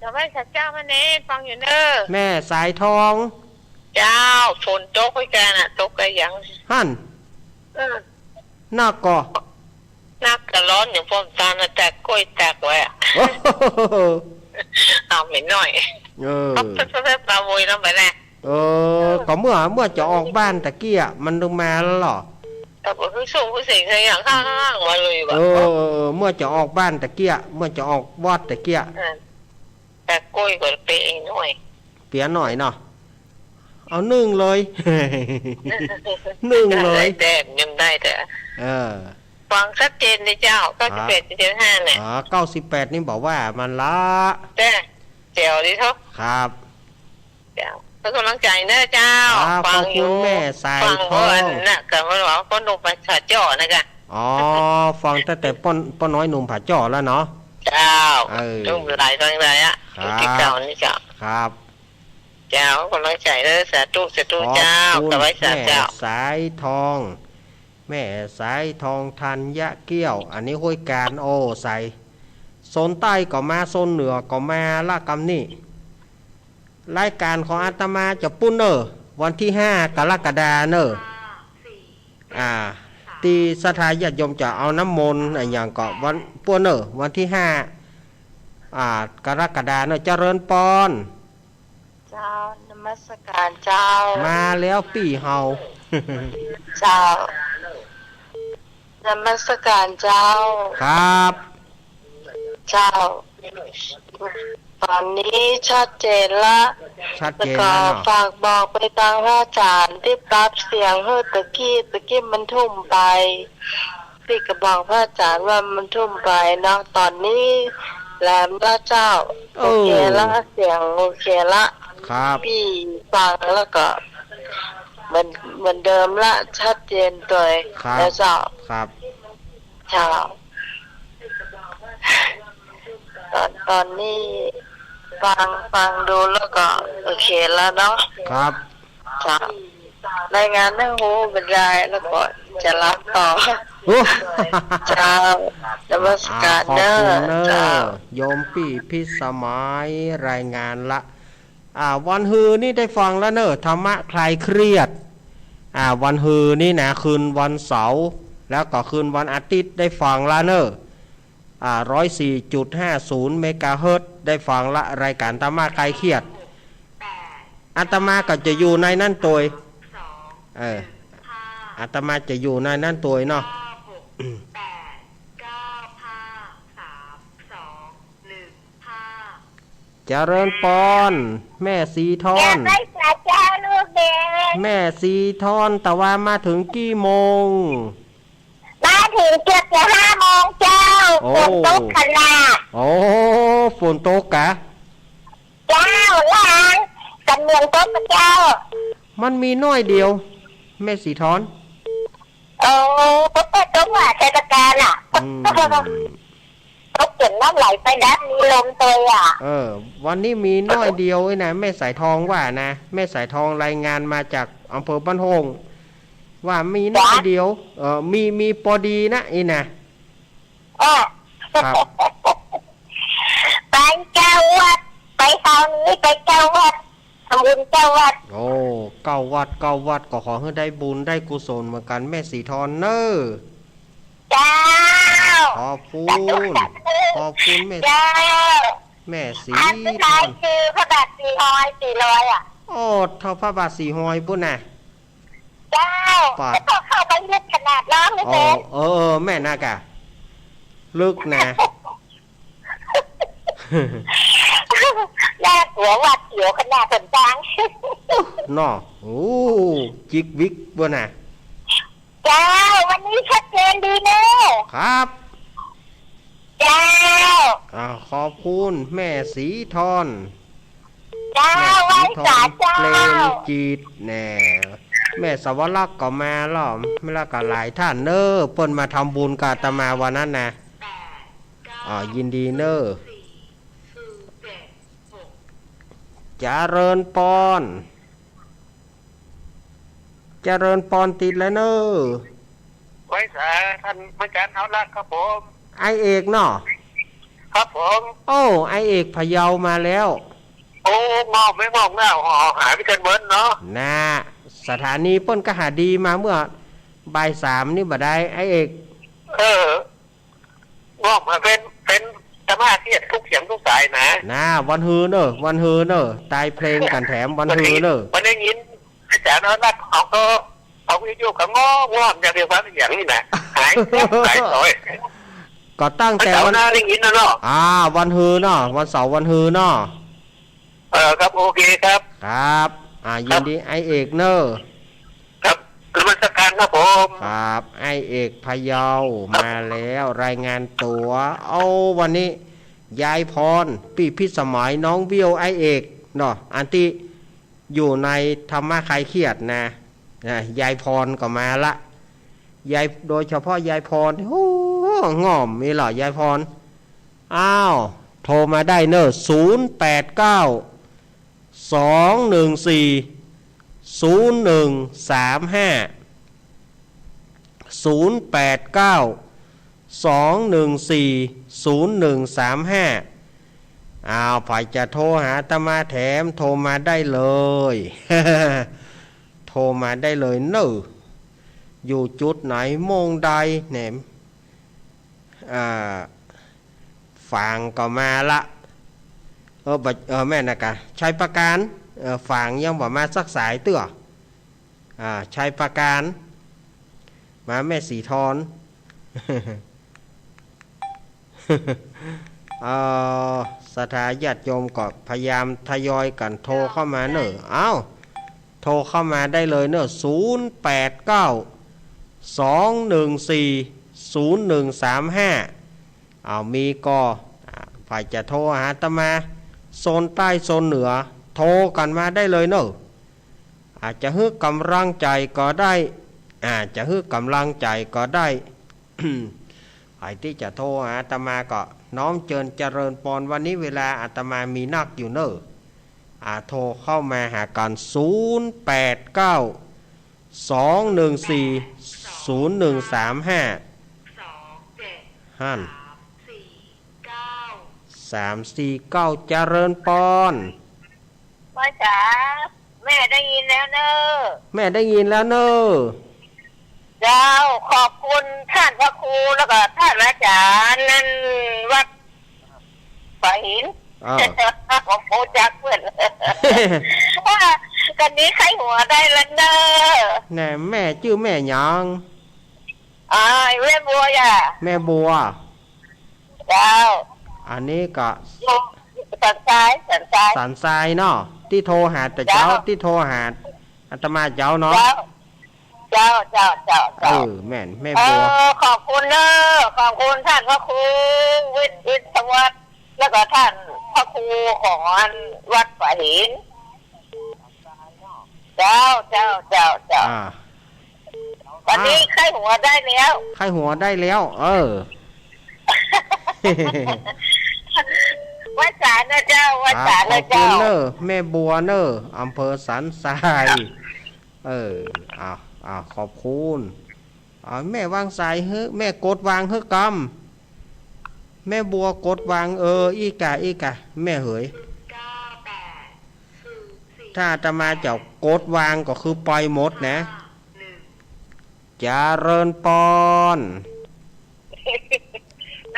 จะไม่สักเจ้ามันเองฟังอยู่เนอะ แม่สายทอง เจ้าฝนตกให้แกน่ะตกกันยัง หั่นน่าก่อ นักกระร้อนอย่างพวกตาลแตกกล้วยแตกไว้อะเอาไปหน่อยปั๊บปลาโวยแล้วไปแน่ ก็เมื่อจะออกบ้านตะเกียมันลงมาแล้วหรอ แต่ผมคือส่งผู้สิ่งอย่างข้างๆมาเลยแบบ เมื่อจะออกบ้านตะเกียเมื่อจะออกวอดตะเกีย แต่กล้วยก็เปย์หน่อย เปียหน่อยเนาะเอานึ่งเลยนึ่งเลย แดงยังได้แต่ฟังชัดเจนเลยเจ้า98.75เนี่ย98นี่บอกว่ามันละแต่เจียวดิทุก ครับ เจ้าเป็นกำลังใจนะเจ้าฟังอยู่แม่สายทองน่ะกับว่าบอกคนลงไปฉาจ่อนะกะฟังตั้งแต่ป้อน้อยหนุ่มผาจ่อแล้วเนาะเจ้าต้องหลายอ่ะที่เก่านี่เจ้าครับเจ้ากำลังใจเลยสาธุเจ้ากับไว้สาเจ้าสายทองแม่สายทองธัญเกี้ยวอันนี้ห้วยการใส่โซนใต้ก็มาโซนเหนือก็มาละกำนี่รายการของอาตมาจะปุ้นเนอวันที่5 กรกฎาเนอตีสถานญาติโยมจะเอาน้ำมนต์อย่างก็วันปุ้นเนอวันที่5 กรกฎาเนอเจริญปอนเจ้านมัสการเจ้ามาแล้วปี่เฮาเจ้านมัสการเจ้าครับเจ้าตอนนี้ชัดเจนละแล้วก็ฝากบอกไปทางพระอาจารย์ที่ปรับเสียงเฮ้ตะกี้มันทุ่มไปเ พี่ก็บอกพระอาจารย์ว่ามันทุ่มไปเนาะตอนนี้แหลมละเจ้าโอเคละเสียงโอเคละ ครับ พี่ฟังแล้วก็เหมือนเดิมละชัดเจนตัว ครับ แล้วเจ้า ครับ เจ้าตอนนี้ฟังดูแล้วก็โอเคแล้วเนาะ ครับ เจ้า รายงานให้หูบรรยายแล้วก็จะรับต่อ โอ้ เจ้า นมัสการ ขอบ เด้อ คุณเน เจ้า อะโยมปี่พิสมัยรายงานละวันฮือนี่ได้ฟังแล้วเนอะธรรมะคลายเครียดวันฮือนี่นะคืนวันเสาร์แล้วก็คืนวันอาทิตย์ได้ฟังละเนอะ104.50 เมกะเฮิรตซ์ได้ฟังละรายการธรรมะคลายเครียดอาตมาก็จะอยู่ในนั่นตัวอาตมาจะอยู่ในนั่นตัวเนาะเจริญปอนแม่สีทอน ไม่สาเจ้าลูกเด็ก แม่สีทอนแต่ว่ามาถึงกี่โมง มาถึงเกือบจะ5 โมงเจ้า โอ้ ฝนตกขนาด โอ้ฝนตกกะ เจ้าล้างกันเมืองต้นเจ้า มันมีน้อยเดียว แม่สีทอน โอ้ปุ๊บปุ๊บว่าเทศกาลอ่ะ อืม ตกจนน้ำไหลไปดับมีลมตัวอ่ะ วันนี้มีน้อยเดียวไอ้นะแม่สายทองว่านะแม่สายทองรายงานมาจากอำเภอบ้านโฮงว่ามีน้อยเดียวมีพอดีนะไอ้นะ อ่ะ ครับ ไปเจ้าวัดไปคราวนี้ไปเจ้าวัดทำบุญเจ้าวัด โอ้เก้าวัดก็ขอให้ได้บุญได้กุศลเหมือนกันแม่สีทอนเนอ เจ้า ขอบคุณแม่ เจ้า แม่สี อันสุด ท ท้า อย น คือพระบาท400อ่ะ โอ้เท่าพระบาทสีหอยปุ่นน่ะ เจ้า ปาด แล้วก็เข้าไปลึกขนาดน้ำไม่ อ๋อ เป็น แม่นากะลึกนะ แน่หัววัดเขียวขนาดสนจัง นอโอ้จิกวิกปุ่นน่ะ เจ้าวันนี้ชัดเจนดีเนอะ ครับ เจ้า ขอบคุณแม่สีทอน เจ้า แม่ ไว้ สีทอ สาน เจ้า เพลงจีดแน่แม่สวรักษ์ก็มาล้อมไม่ละก็หลายท่านเนอเปิ้นมาทำบุญกับอาตมาวันนั้นนะยินดีเนอเจริญปอนติดแล้วเนอ ไว้สาท่านอาจารย์เท้ารักครับผม ไอเอกเนาะ ครับผม โอ้ไอเอกพะเยามาแล้ว โอ้มองไม่มองหน้าหายไปกันเบิ้ลเนาะ นะสถานีเปิ้นก็หาดีมาเมื่อบ่าย 3นี่บ่ได้ไอเอก มองมาเป็นธรรมะที่ทุกเสียงทุกสายนะ วันฮือเนอะตายเพลงกันแถมวันฮือเนอะ วันนี้ยินอาจารย์เท้ารักเขาวิทยุเขาง้อมอย่างเดียวกันอย่างนี้นะหายสอย ก็ตั้งแต่ เสา วัน ร์หน้าได้ยินนะเนาะ วันฮือเนาะวันเสาร์วันฮือเนาะ ครับโอเคครับ ครับยินดีไอเอกเนอะ ครับกรรมการครับผม ครับไอเอกพะเยามาแล้วรายงานตัววันนี้ยายพรปีพิสมัยน้องวิวไอเอกเนาะอันที่อยู่ในธรรมะคลายเครียดนะยายพรก็มาละยายโดยเฉพาะยายพรโอ้ง่อมมีเหรอยายพรโทรมาได้เนอะฝ่ายจะโทรหาอาตมาแถมโทรมาได้เลย โทรมาได้เลยเนอะอยู่จุดไหนโมงใดแหนมฟังก็มาละแม่นะกะใช้ประการฟังยังบอกมาสักสายเตื้อใช้ประการมาแม่สีทอน สถาญาติโยมก็พยายามทยอยกันโทรเข้ามาเนอะโทรเข้ามาได้เลยเนอะ089 214 0135เอามีก็ฝ่ายจะโทรหาอาตมาโซนใต้โซนเหนือโทรกันมาได้เลยเนอะอาจจะฮึกกำลังใจก็ได้อาจจะฮึกกำลังใจก็ได้ ใครที่จะโทรหาอาตมาก็น้อมเจิญเจริญพรวันนี้เวลาอาตมามีนักอยู่เนอะโทรเข้ามาหากัน089 214 0135ฮั่น349เจริญพร พ่อจ๋าแม่ได้ยินแล้วเนอะ แม่ได้ยินแล้วเนอะ เจ้าขอบคุณท่านพระครูแล้วก็ท่านอาจารย์นั่นวัดฝ่ายหินของโพจักเพื่อนว่ากันนี้ใครหัวได้แล้วเนอะ แน่แม่ชื่อแม่หยัง แม่บัวอ่ะ แม่บัว เจ้า อันนี้ก็ สันทราย สันทรายเนาะที่โทรหาแต่เจ้าที่โทรหาอาตมาเจ้าเนาะ เจ้าแม่นแม่บัว ขอบคุณเนอะขอบคุณท่านพระครูวิทยวัฒน์แล้วก็ท่านพระครูของวัดฝ่ายหินเจ้าวันนี้ไข้หัวได้แล้ว ไข้หัวได้แล้ววัดสารนะเจ้าวัดสารนะเจ้าขอบคุณเนอะแม่บัวเนอะอำเภอสันทรายขอบคุณแม่วางสายเฮ้แม่กดวางเฮ้กำแม่บัวกดวางอีกะแม่เหยถ้าจะมาเจ้ากดวางก็คือปล่อยหมดนะเจริญพร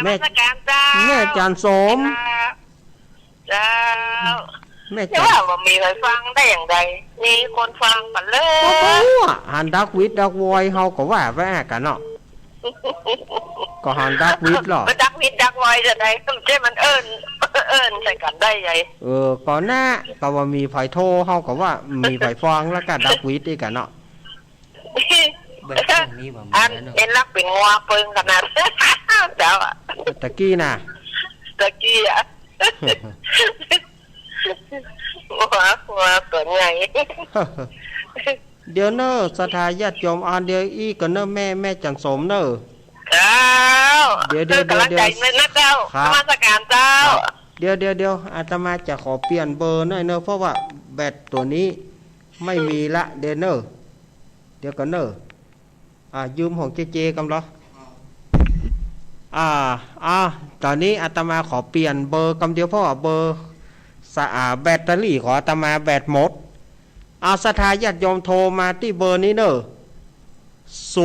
แม่จันสมเจ้าแม่จันว่ามีใครฟังได้อย่างไรมีคนฟังกันเลยหันดักวิดดักวอยเฮาก็ว่ากันเนาะก็หันดักวิดหรอดักวิดดักวอยจะได้ต้องใช้มันเอิญใส่กันได้ไงก่อนหน้าก็ว่ามีไผโทรเฮาก็ว่ามีไผฟังแล้วก็ดักวิดอีกกันเนาะอันเป็นรักเป็นงัวเปิงขนาดเจ้าตะกี้น่ะหัวเกิดไงเดี๋ยวเนอะสถาญาติโยมอันเดียวอีกก็เนอะแม่จันสมเนอะเดี๋ยวกำลังใจนะเจ้ามาสการเจ้าเดี๋ยวอาตมาจะขอเปลี่ยนเบอร์หน่อยเนอะเพราะว่าแบตตัวนี้ไม่มีละเดี๋ยวเนอะเดี๋ยวกันเนอะยืมของเจกำลังตอนนี้อาตมาขอเปลี่ยนเบอร์กำเดียวเพราะว่าเบอร์แบตเตอรี่ของอาตมาแบตหมดสถาญาติโยมโทรมาที่เบอร์นี้เนอะโทร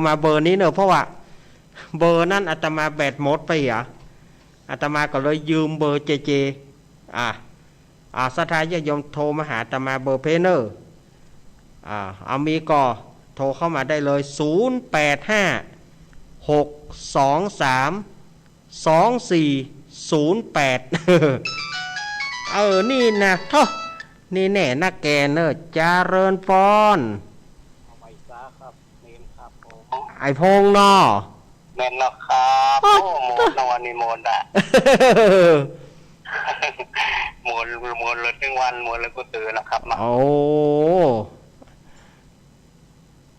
มาเบอร์นี้เนอะเพราะว่าเบอร์นั้นอาตมาแบตหมดไปอาตมาก็เลยยืมเบอร์เจสถาญาติโยมโทรมาหาอาตมาเบอร์เพเนอร์มีก็โทรเข้ามาได้เลยนี่นะนี่แน่นักแกเนอะเจริญพรไอพงเนาะแม่นนะครับโมนนวันนี้โมนอะโมนเลยทั้งวันโมนเลยก็ตื่นนะครับโอ้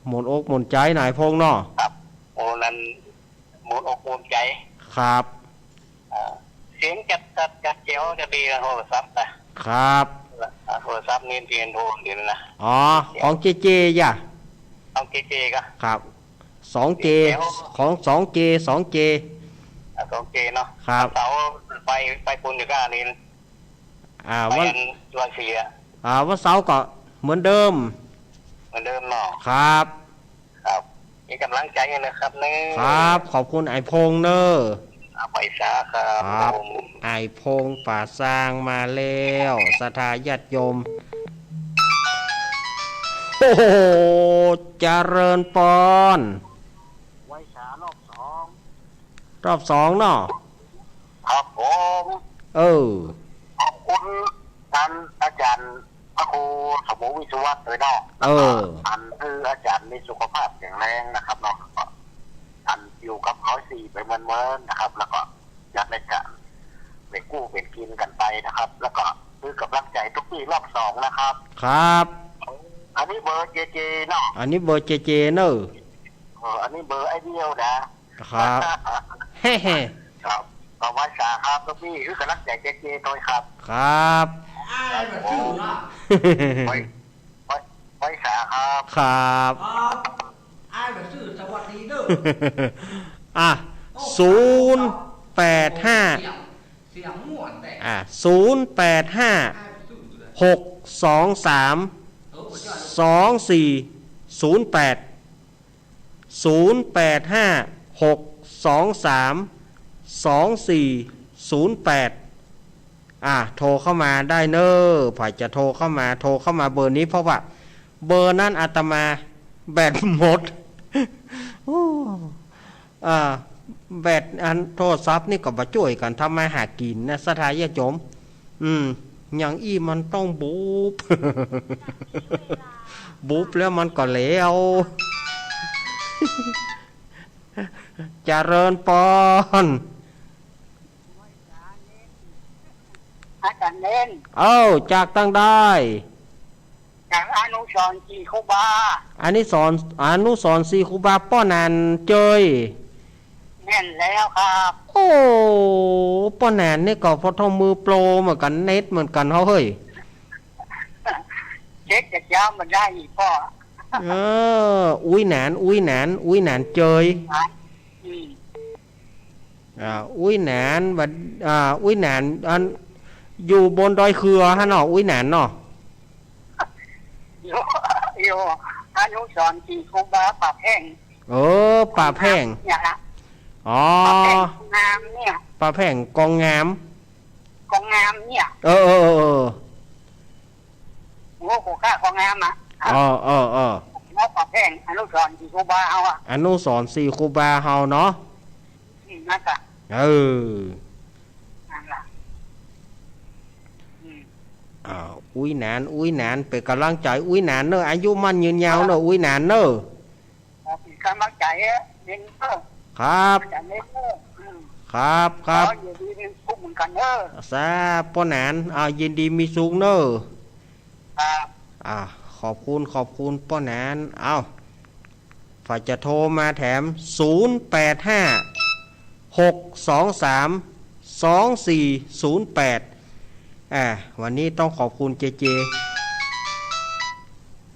หมดอกหมดใจนายพงเนาะครับโมนั้นหมดอกหมดใจครับเสียงจัดเจียวจะดีนะโทรศัพท์นะครับโทรศัพท์นี่เทียนโทรเดี๋ยวนะของเจย่ะของเจก็ครับ2G ของ 2G 2G เนาะครับเสาไปปุ่นอยู่ก็นี่วันตัวเสียวันเสาร์ก็เหมือนเดิมเนาะครับมีกำลังใจนะครับนี่ครับขอบคุณไอพงเนอร์ไปซะครับไอพงป่าสร้างมาแล้วศรัทธาญาติโยมโอ้โหเจริญพร รอบสองเนาะ ครับผม เออ ขอบคุณท่านอาจารย์พระครูสมุวิศวะเลยเนาะ เออ ท่านคืออาจารย์มีสุขภาพแข็งแรงนะครับเนาะก็ท่านอยู่กับ104ไปเมินๆนะครับ แล้วก็อยากได้การไปกู้เป็นกินกันไปนะครับ แล้วก็คือกำลังใจทุกปีรอบสองนะครับ ครับ อันนี้เบอร์เจเจเนาะ อันนี้เบอร์เจเจเนอะ อันนี้เบอร์ไอเดียวนะครับ เฮ้เฮ้ ครับขอบคุณครับทุกปีคือกำลังใจเจเจโดยครับ ครับ ไว้ไว้ขาครับ ครับอ่ะ085อ่ะ085-623-2408โทรเข้ามาได้เนอะผ่ายจะโทรเข้ามาเบอร์นี้เพราะว่าเบอร์นั้นอาตมาแบตหมด โอ้แบตอันโทรศัพท์นี่ก็มาช่วยกันทำมาหากินนะสถายะโจมอย่างอี้มันต้องบูบ บูบแล้วมันก็แล้ว เจริญปอน อาจารย์เล่น จากตั้งได้ จากอนุสรณ์จีคุบา อนุสรณ์สีครูบาป้อนันเจย แน่นแล้วครับ โอ้ป้อแหนนนี่ก็พอทองมือโปรเหมือนกันเน็ตเหมือนกันเขาเฮ้ย เช็คจากย้ำมันได้อีกพ่อ อุ้ยแหนนเจย อืม อุ้ยแหนนบัดอุ้ยแหนนอันอยู่บนดอยเครือฮะเนาะอุ้ยแหนนเนาะ อยู่อนุสรณ์จีคุบาปากแห้ง ป่าแพง เนี่ยละ อ๋อ ปากแห้งงามเนี่ย ป่าแพงกองงาม กองงามเนี่ย เออ โง่หัวข้าของงามอ่ะ แล้วปากแห้งอนุสรณ์จีคุบาเอาอ่ะ อนุสรณ์สีครูบาเฮาเนาะ นั่นก็ นั่นละอุ้ยแหนนเป็นกำลังใจอุ้ยแหนนเนอะอายุมันยืนยาวเนอะอุ้ยแหนนเนอะ เป็นกำลังใจเน้นเพิ่ม ครับ จะเน้นเพิ่ม ครับ อยู่ดีเป็นกุ้งเหมือนกันเนอะ ซาป้อแหนนยินดีมีสุขเนอะ ครับ ขอบคุณป้อแหนนฝ่ายจะโทรมาแถม085-623-2408วันนี้ต้องขอบคุณเจเจ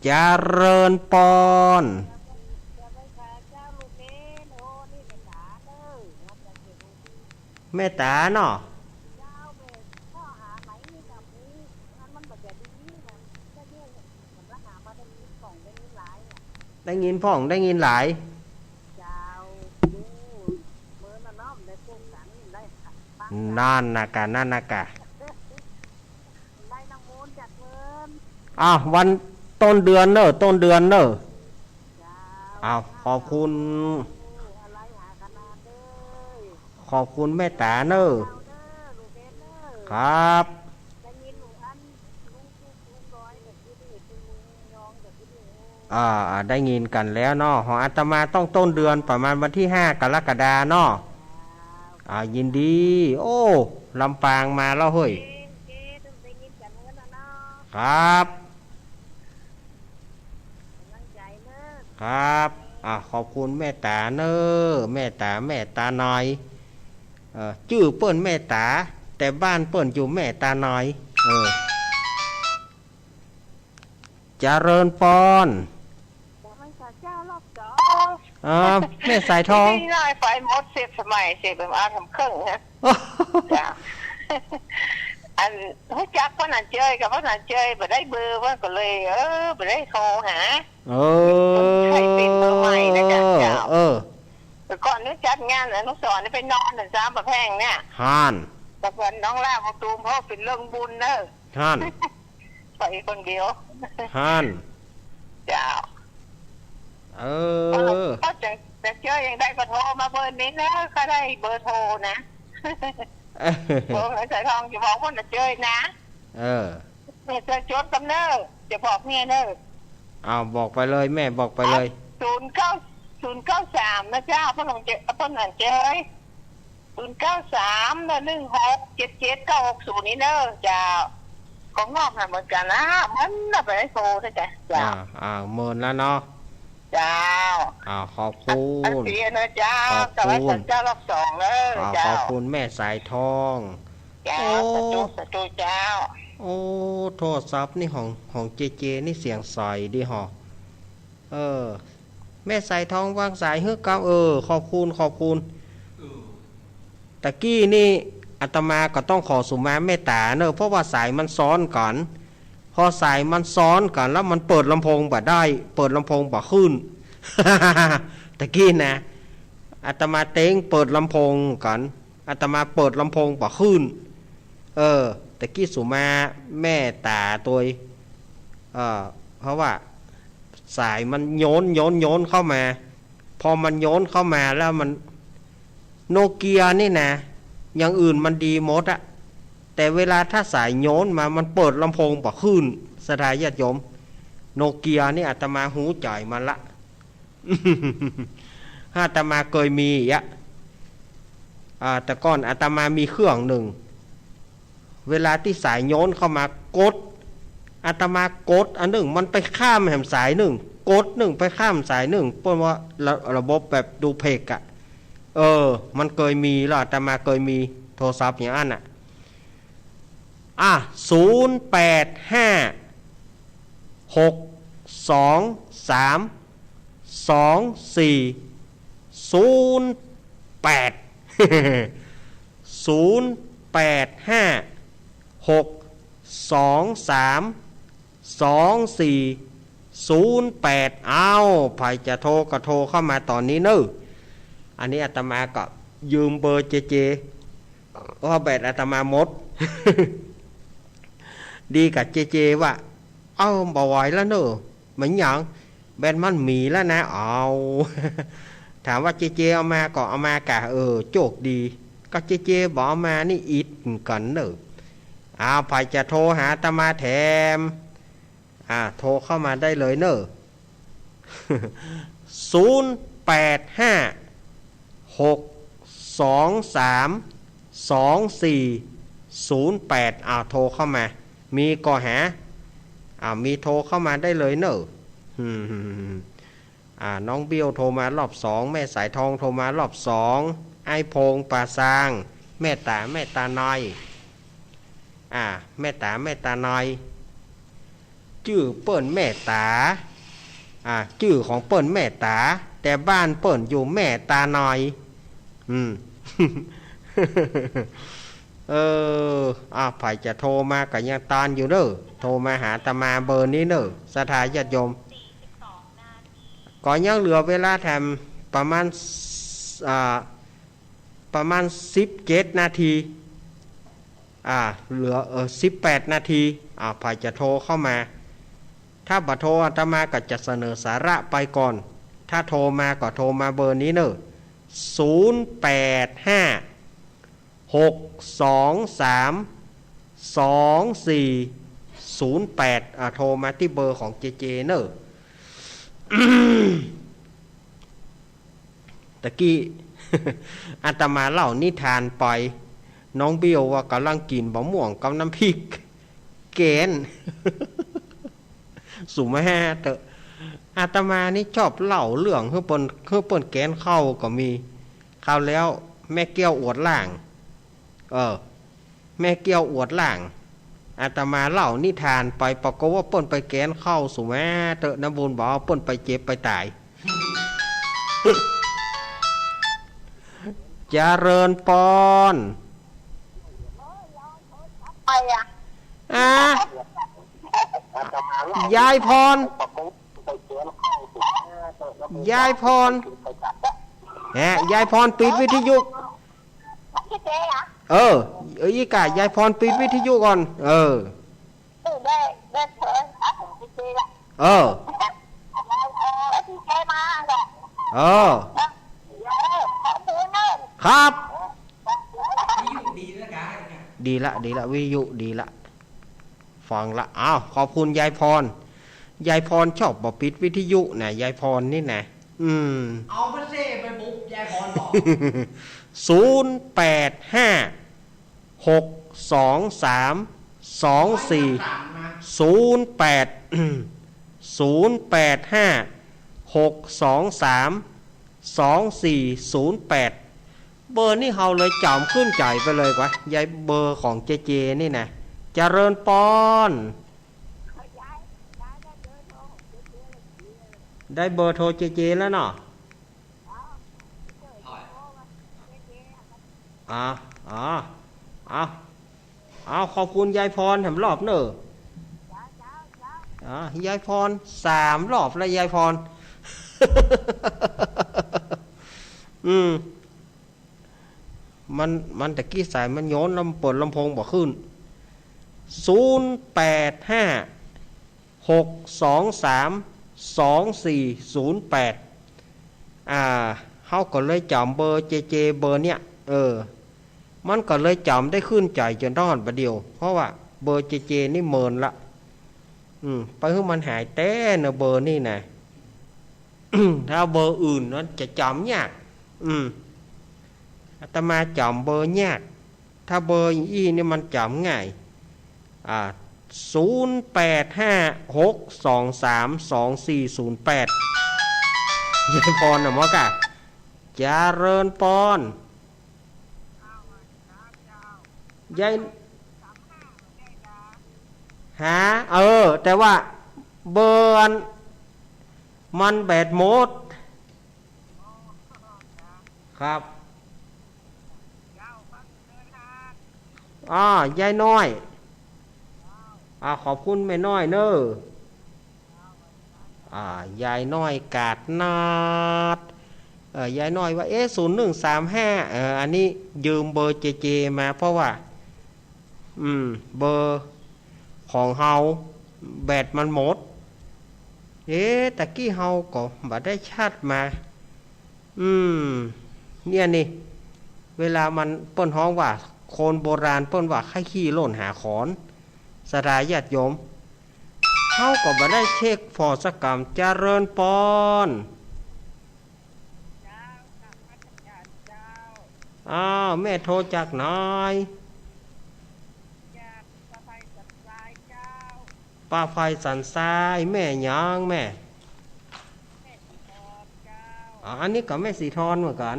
เจริญปอนแม่ตาเนาะได้ยินพ่องได้ยินหลายนั่นนะกะวันต้นเดือนเนอะขอบคุณแม่ตาเนอะครับได้ยินกันแล้วเนาะของอาตมาต้องต้นเดือนประมาณวันที่5 กรกฎาเนาะยินดีโอ้ลำปางมาแล้วเฮ้ยครับขอบคุณแม่ตาเนอะแม่ตาน้อยชื่อเปิ้นแม่ตาแต่บ้านเปิ้นอยู่แม่ตาน้อยเจริญปอนแม่สายทอง ที่ได้ไฟมดเสียบสมัยเสียบแบบทำเครื่องนะจ้ะอันให้จักพ่อหนันเจยกับพ่อหนันเจยไปได้เบอร์ว่าก็เลยไปได้โทรหาใครเป็นเบอร์ใหม่นะจ๊ะแต่ก่อนนึกจัดงานอนุสรณ์ไปนอนถึง3 ประแพงเนี่ยแต่เพื่อนน้องล่าของตูมเพราะเป็นเรื่องบุญเนอะไปคนเดียวจ้าก็จะเจ ออย่างได้ก็โทรมาเบอร์นี้นะก็ได้เบอร์โทรนะบอกให้ใส่ทองจะบอกว่าจะเจอนะ เนี่ยจะจดกำเนิดจะบอกเมียเนอะ เอาบอกไปเลยแม่บอกไปเลย 093นะเจ้าพ่อหลวงเจ้าพ่อหลวงเจ้ย093-1677-960นี่เนอะเจ้าของงอกเหมือนกันนะมันน่ะไปได้โทรนะจ๊ะเจ้า เมินแล้วเนาะ เจ้า ขอบคุณ อันเสียนะเจ้า ขอบคุณ แต่ว่าสัญเจ้ารอบสองเลย ข เจ้า อบคุณแม่สายทอง เจ้าสาธุเจ้า โอ้โทรศัพท์นี่ของเจเจนี่เสียงใสดีหอแม่สายทองวางสายเฮือกเก้าขอบคุณตะกี้นี่อาตมาก็ต้องขอสุมาเมตตาเนอะเพราะว่าสายมันซ้อนกันพอสายมันซ้อนกันแล้วมันเปิดลำโพงบ่ได้เปิดลำโพงบ่ขึ้น ตะกี้นะอาตมาเต็งเปิดลำโพงกันอาตมาเปิดลำโพงบ่ขึ้นตะกี้สุมาแม่ตาตัวเพราะว่าสายมันโยนเข้ามาพอมันโยนเข้ามาแล้วมันโนเกียนี่นะอย่างอื่นมันดีหมดอะแต่เวลาถ้าสายโยนมามันเปิดลำโพงบ่ขึ้นสถานญาติโยมโนเกียนี่อาตมาหูจ่อยมันละ อาตมาเคยมีแต่ก่อนอาตมามีเครื่องหนึ่งเวลาที่สายโยนเข้ามากดอาตมากดอันหนึ่งมันไปข้ามแหมสายหนึ่งกดหนึ่งไปข้ามสายหนึ่งเพราะว่าระบบแบบดูเพกอะมันเคยมีแล้วอาตมาเคยมีโทรศัพท์อย่างนั้น085-623-2408เอาใครจะโทรก็โทรเข้ามาตอนนี้เนอะอันนี้อาตมาก็ยืมเบอร์เจเพราะแบตอาตมาหมด ดีกับเจว่าบ่ไหวแล้วเนอะเหมือนอย่างแบตมันมีแล้วนะเอา ถามว่าเจเอามาก็เอามากะโชคดีก็เจบอกเอามานี่อิดกันเนอะใครจะโทรหาอาตมาแถมโทรเข้ามาได้เลยเนอะ 085-623-2408โทรเข้ามามีก็หามีโทรเข้ามาได้เลยเนอะน้องเบี้ยวโทรมารอบสองแม่สายทองโทรมารอบสองไอ้พงป่าซางแม่ตาน้อยแม่ตาน้อยชื่อเปิ้นแม่ตาชื่อของเปิ้นแม่ตาแต่บ้านเปิ้นอยู่แม่ตาน้อยไผจะโทรมาก็ยังตานอยู่เด้อโทรมาหาตมาเบอร์นี้เด้อสถานญาติโยมก็ยังเหลือเวลาแถมประมาณ17นาทีเหลือ18นาทีไผจะโทรเข้ามาถ้าบัดโทรอาตมาก็จะเสนอสาระไปก่อนถ้าโทรมาก็โทรมาเบอร์นี้เนอะ085-623-2408โทรมาที่เบอร์ของเจเนอะ ตะกี้ อาตมาเล่านิทานไปน้องเบี้ยวว่ากำลังกินบะม่วงกับน้ำพริกแกน สุมาเถอะอาตมานี่ชอบเล่าเรื่องเพื่อเปิ้นแกนเข้าก็มีคราวแล้วแม่เกี้ยวอวดล่างแม่เกี้ยวอวดล่างอาตมาเล่านิทานไปปรากฏว่าเปิ้นไปแกนเข้าสุมาเถอะน้ำบุญบอกเปิ้นไปเจ็บไปตาย เจริญปอนยายพรยายพรปิดวิทยุอีกายายพรปิดวิทยุก่อน ครับดีละวิทยุดีละฟังละอ้าวขอบคุณยายพรยายพรชอบบอกปิดวิทยุนะยายพรนี่นะเอาไปเซ่ไปบุกยายพรบอก เบอร์นี่เฮาเลยจำขึ้นใจไปเลยกว่ายายเบอร์ของเจเจนี่นะเจริญปอนได้เบอร์โทรเจเจแล้วเนาะเอาขอบคุณยายพรแถมรอบเนอะยายพร3 รอบแล้วยายพร มันตะกี้สายมันโยนลำเปิดลำโพงบอกขึ้น0856232408เฮาก็เลยจำเบอร์เจเบอร์เนี้ยมันก็เลยจำได้ขึ้นใจจนรอดประเดียวเพราะว่าเบอร์เจนี่เมินละไปให้มันหายแต้นะเบอร์นี่นะ ถ้าเบอร์อื่นนั้นจะจำยากอาตมาจำเบอร์ยากถ้าเบอร์อีนี่มันจำง่าย0856232408ยายพรนะมอกะเจริญปอนยายแต่ว่าเบอร์มันแบตหมดครับยายน้อยขอบคุณแม่น้อยเนอะยายน้อยกาดนาดยายน้อยว่า0135อันนี้ยืมเบอร์เจมาเพราะว่าเบอร์ของเฮาแบตมันหมดตะกี้เฮาก็บ่ได้ชัดมาเนี่ยนี่เวลามันเปิ้นฮ้องว่าคนโบราณเปิ้นว่าไข้ขี้โล่นหาขอนสดาญาติโยมเฮาก็บ่ได้เช็คฟอสกรรมเจริญปอนแม่โทรจากไหนป้าไฟสันทรายแม่ยังแม่อันนี้กับแม่สีทอนเหมือนกัน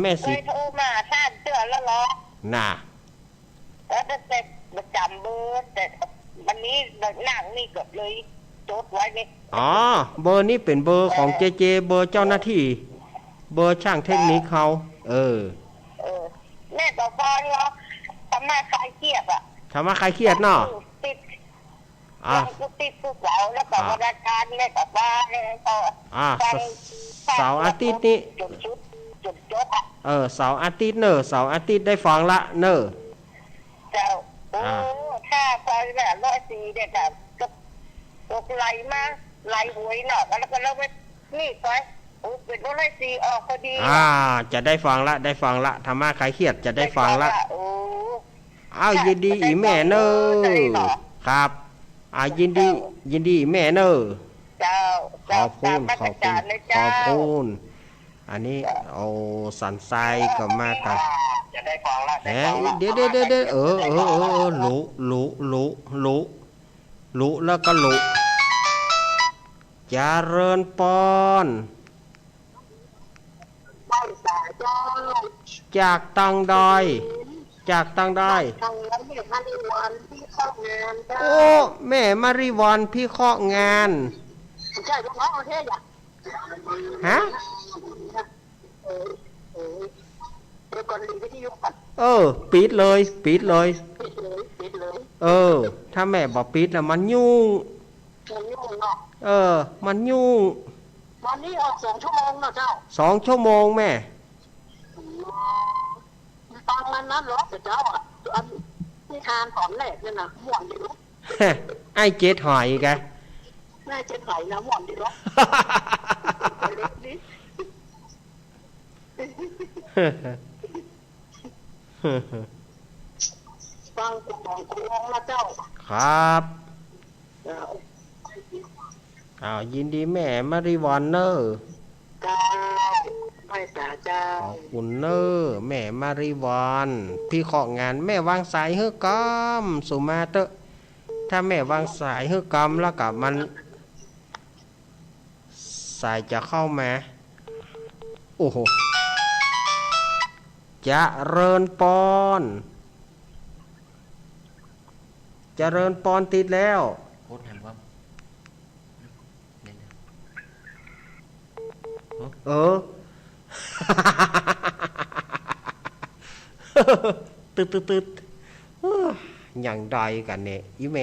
แม่สีโทรมาท่านเตือนแล้วเหรอน่ะแล้วแต่ประจำเบอร์แต่วันนี้นั่งนี่เกือบเลยจดไว้นี่เบอร์นี้เป็นเบอร์ของเจเบอร์เจ้าหน้าที่เบอร์ช่างเทคนิคเขาแม่ต่อไปเหรอทำมาคลายเครียดทำมาคลายเครียดเนาะติดทุกเสาร์แล้วก็วันอาทิตย์แม่ต่อไปเสาร์อาทิตย์นี่จุดเสาร์อาทิตย์เนอะเสาร์อาทิตย์ได้ฟังละเนอะเจ้าถ้าไปแบบ104เนี่ยกับตกไหลมาไหลหวยเนาะแล้วก็เราไปนี่ไปเป็น104ออกพอดีจะได้ฟังละธรรมะคลายเครียดจะได้ฟังละยินดีอีแม่เนอะครับยินดีแม่เนอะขอบคุณอันนี้เอาสันทรายกับมากันจะได้ฟังละเดี๋ยวลุแล้วก็ลุเจริญปอนจากตังดอยแม่มาริวันพี่เคาะงานใช่ลูกน้องประเทศฮะปิดเลยถ้าแม่บอกปิดแล้วมันยุ่งมันยุ่งวันนี้ออก2 ชั่วโมงเนาะเจ้า2 ชั่วโมงแม่ตังมันนั้นเหรอเจ้าที่ทานถอนแหลกเนี่ยนะห่วงอยู่ไอ้เจ็ดหอยแก น่าจะขายน้ำหวานดีวะเล็กนิดฟังกูบอกกูร้องละเจ้า ครับ เจ้า ยินดีแม่มาริวันเนอร์ เจ้าไม่สาเจ้า ขอบคุณเนอร์แม่มาริวันพี่ของานแม่วางสายเฮือกำสุมาเตอะถ้าแม่วางสายเฮือกำแล้วกับมันสายจะเข้ามาโอ้โหจะเริญปอนจะเริญปอนติดแล้วโคตรแหมว่าตึดอย่างใดกันเนี่ยอีเม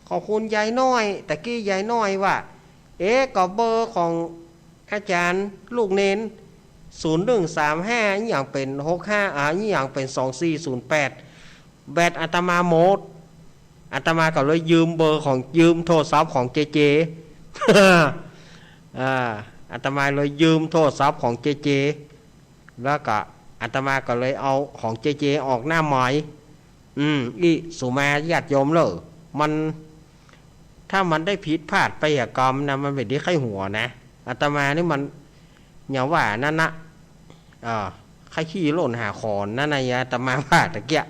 ขอบคุณยายน้อยตะกี้ยายน้อยว่าก็เบอร์ของอาจารย์ลูกเน้น0135อย่างเป็น65อย่างเป็น2408แบตอาตมาโมดอาตมาก็เลยยืมเบอร์ของยืมโทรศัพท์ของเจเจอาตมาเลยยืมโทรศัพท์ของเจเจแล้วก็อาตมาก็เลยเอาของเจเจออกหน้าหมายอีสุมาญาติโยมเลยมันถ้ามันได้ผิดพลาดไปกรรมนะมันเป็นที่ไข้หัวนะอาตมานี่มันอย่าว่านั่นนะไข้ขี้โล่นหาขอนนั่นนะอาตมาว่าตะเกีย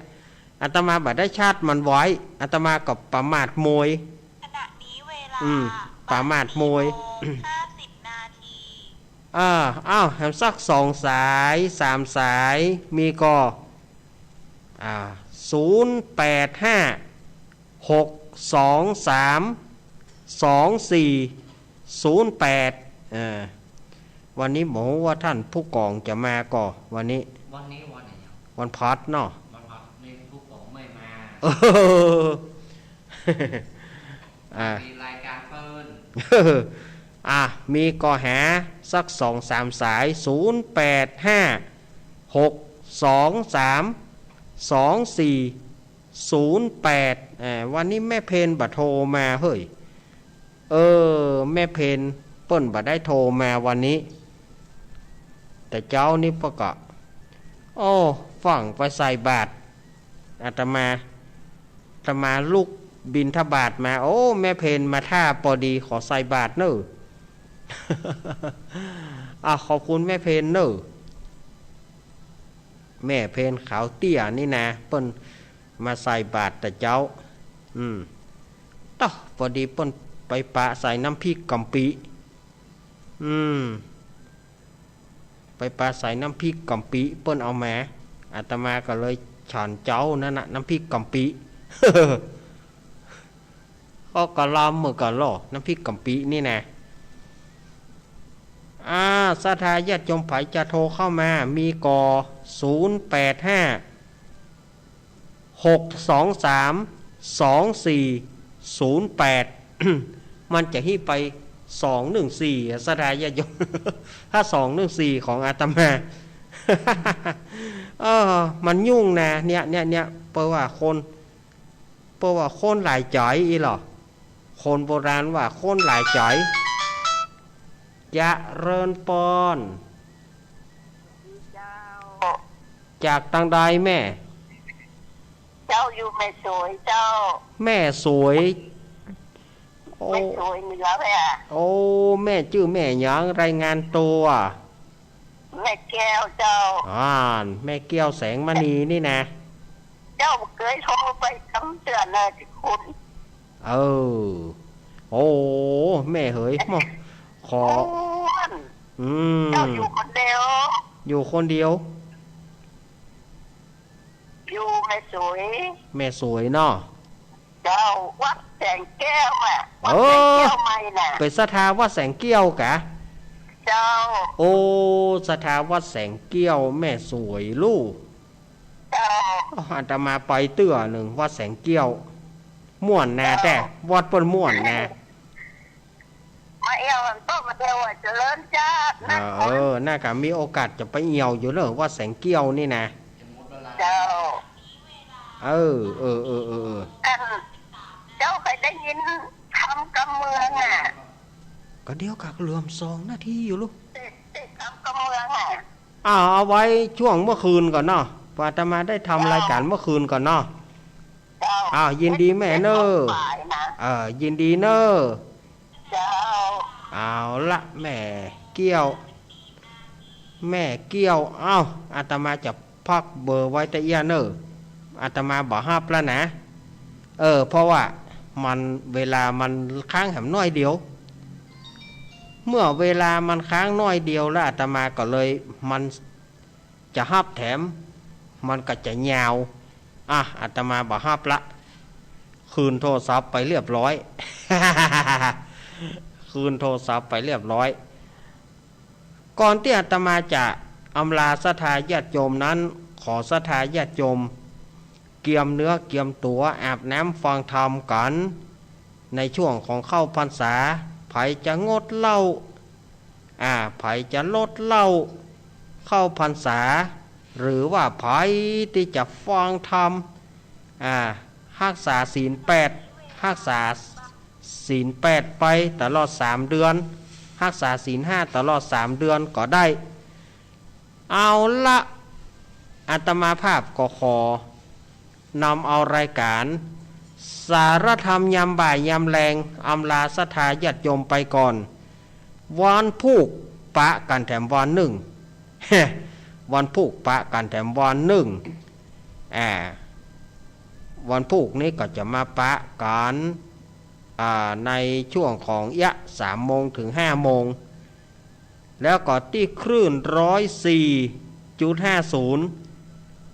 อาตมาบัดได้ชาติมันไว้อาตมากับประมาทมวยขณะนี้เวลาประมาทมวย50 นาทีแฮมสัก2 สาย3 สายมีก็085-623-2408วันนี้หมอว่าท่านผู้กองจะมาก่อวันนี้วันไหนวันพัดเนาะวันพัดนี่ผู้กองไม่มามีรายการเฟิร์นมีก็หาสัก2-3 สาย085-623-2408วันนี้แม่เพนบัดโทรมาเฮ้ยแม่เพนเปิ้นบัดได้โทรมาวันนี้แต่เจ้านี่ประกะฝั่งไปใส่บาตรอาตมาลูกบินทบาทมาแม่เพนมาท่าพอดีขอใส่บาตรเนอะขอบคุณแม่เพนเนอะแม่เพนขาวเตี้ยนี่นะเปิ้นมาใส่บาตรแต่เจ้าพอดีเปิ้นไปปะใส่น้ำพริกกำปิไปปะใส่น้ำพริกกำปิเปิ้นเอามาอาตมาก็เลยฉันเจ้านั่นน่ะน้ำพริกกำปิก็กะลำมือก็ล่อน้ำพริกกำปินี่นะสถาญาติโยมไผจะโทรเข้ามามีก่อ085-623-2408มันจะให้ไป214สถาญาติโยมถ้า214ของอาตมามันยุ่งนะเนี่ยเพราะว่าคนหลายใจอีหรอคนโบราณว่าคนหลายใจจะเริญปอนจากตังใดแม่เจ้าอยู่แม่สวยเจ้าแม่สวยแม่สวยเหนือไปแม่ชื่อแม่หยังรายงานตัวแม่แก้วเจ้าแม่แก้วแสงมณีนี่นะเจ้าเคยโทรไปคำเตือนเลยคุณแม่เฮ้ยขอเจ้าอยู่คนเดียวอยู่คนเดียวอยู่แม่สวยเนาะเจ้าวัดแสงแก้ววัดแสงแก้วไม่น่ะเป็นสถาวัดแสงแก้วกะเจ้าสถาวัดแสงแก้วแม่สวยลูกอาตมาไปเตื้อหนึ่งวัดแสงแก้วม่วนนะแต่วัดเปิ้นม่วนนะมาเอวต้องมาเดียวเจริญจ้าน่ากะมีโอกาสจะไปเอี่ยวอยู่เนอะวัดแสงแก้วนี่นะเจ้าเจ้าเคยได้ยินข่ ทำกับเมืองอ่ะ ก็เดี๋ยวกักเหลื่อม2 นาทีอยู่ลูก ติดทำกับเมืองอ่ะ เอาไว้ช่วงเมื่อคืนก่อนเนาะอาตมาได้ทำรายการเมื่อคืนก่อนเนาะ เจ้า ยินดีแม่เนอะ ฝ่ายนะ ยินดีเนอะ เจ้า เอาละแม่เกี้ยว แม่เกี้ยวอาตมาจะพักเบอร์ไว้แต่เอียเนอะอาตมาบอก5แล้วนะเพราะว่ามันเวลามันค้างแหมน้อยเดียว เมื่อเวลามันค้างน้อยเดียวแล้วอาตมาก็เลยมันจะฮับแถมมันก็จะยาวอาตมาบอกฮับละคืนโทรศัพท์ไปเรียบร้อย คืนโทรศัพท์ไปเรียบร้อย ก่อนที่อาตมาจะอำลาศรัทธาญาติโยมนั้นขอศรัทธาญาติโยมเกียมเนื้อเกียมตัวอาบน้ำฟังธรรมกันในช่วงของเข้าพรรษาไผจะงดเหล้าไผจะลดเหล้าเข้าพรรษาหรือว่าไผที่จะฟังธรรมรักษาศีล8รักษาศีล8ไปตลอด3 เดือนรักษาศีล5ตลอด3 เดือนก็ได้เอาละอาตมาภาพก็ขอนำเอารายการสารธรรมยามบ่ายยามแรงอำลาศรัทธาญาติโยมไปก่อนวันพุกปะกันแถมวันหนึ่ง วันพุกปะกันแถมวันหนึ่งวันพุกนี้ก็จะมาปะกันในช่วงของ3 โมงถึง 5 โมงแล้วก็ที่คลื่น 104.50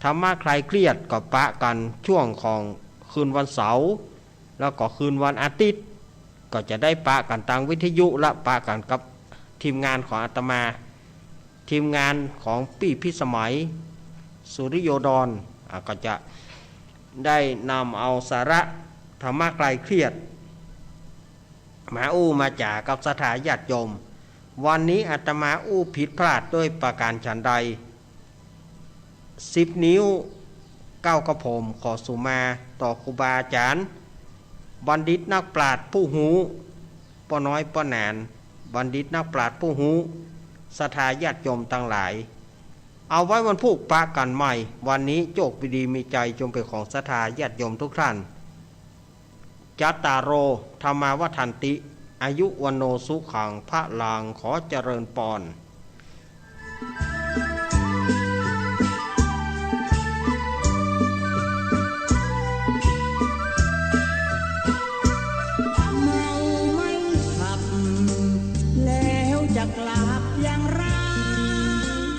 ธรรมะคลายเครียดก็ปะกันช่วงของคืนวันเสาร์แล้วก็คืนวันอาทิตย์ก็จะได้ปะกันทางวิทยุและปะกันกับทีมงานของอาตมาทีมงานของพี่พิสมัยสุริโยดรก็จะได้นำเอาสาระธรรมะคลายเครียดมาจากกับศรัทธาญาติโยมวันนี้อาตมาผิดพลาดด้วยประการฉันใด10 นิ้ว9 กระผมขอสุมาต่อครูบาอาจารย์บัณฑิตนักปราชญ์ผู้หูป้อน้อยป้อนานบัณฑิตนักปราชญ์ผู้หูศรัทธาญาติโยมทั้งหลายเอาไว้วันพุกปะกันใหม่วันนี้โชคดีมีใจจงเป็นของศรัทธาญาติโยมทุกท่านจัตตารโอธรรมาวัฏันติอายุวันโนสุขังพระลางขอเจริญปอน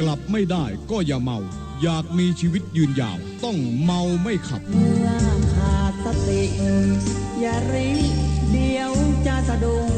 กลับไม่ได้ก็อย่าเมาอยากมีชีวิตยืนยาวต้องเมาไม่ขับ เมื่อขาดสติอย่ารีเดี๋ยวจะสะดุ้ง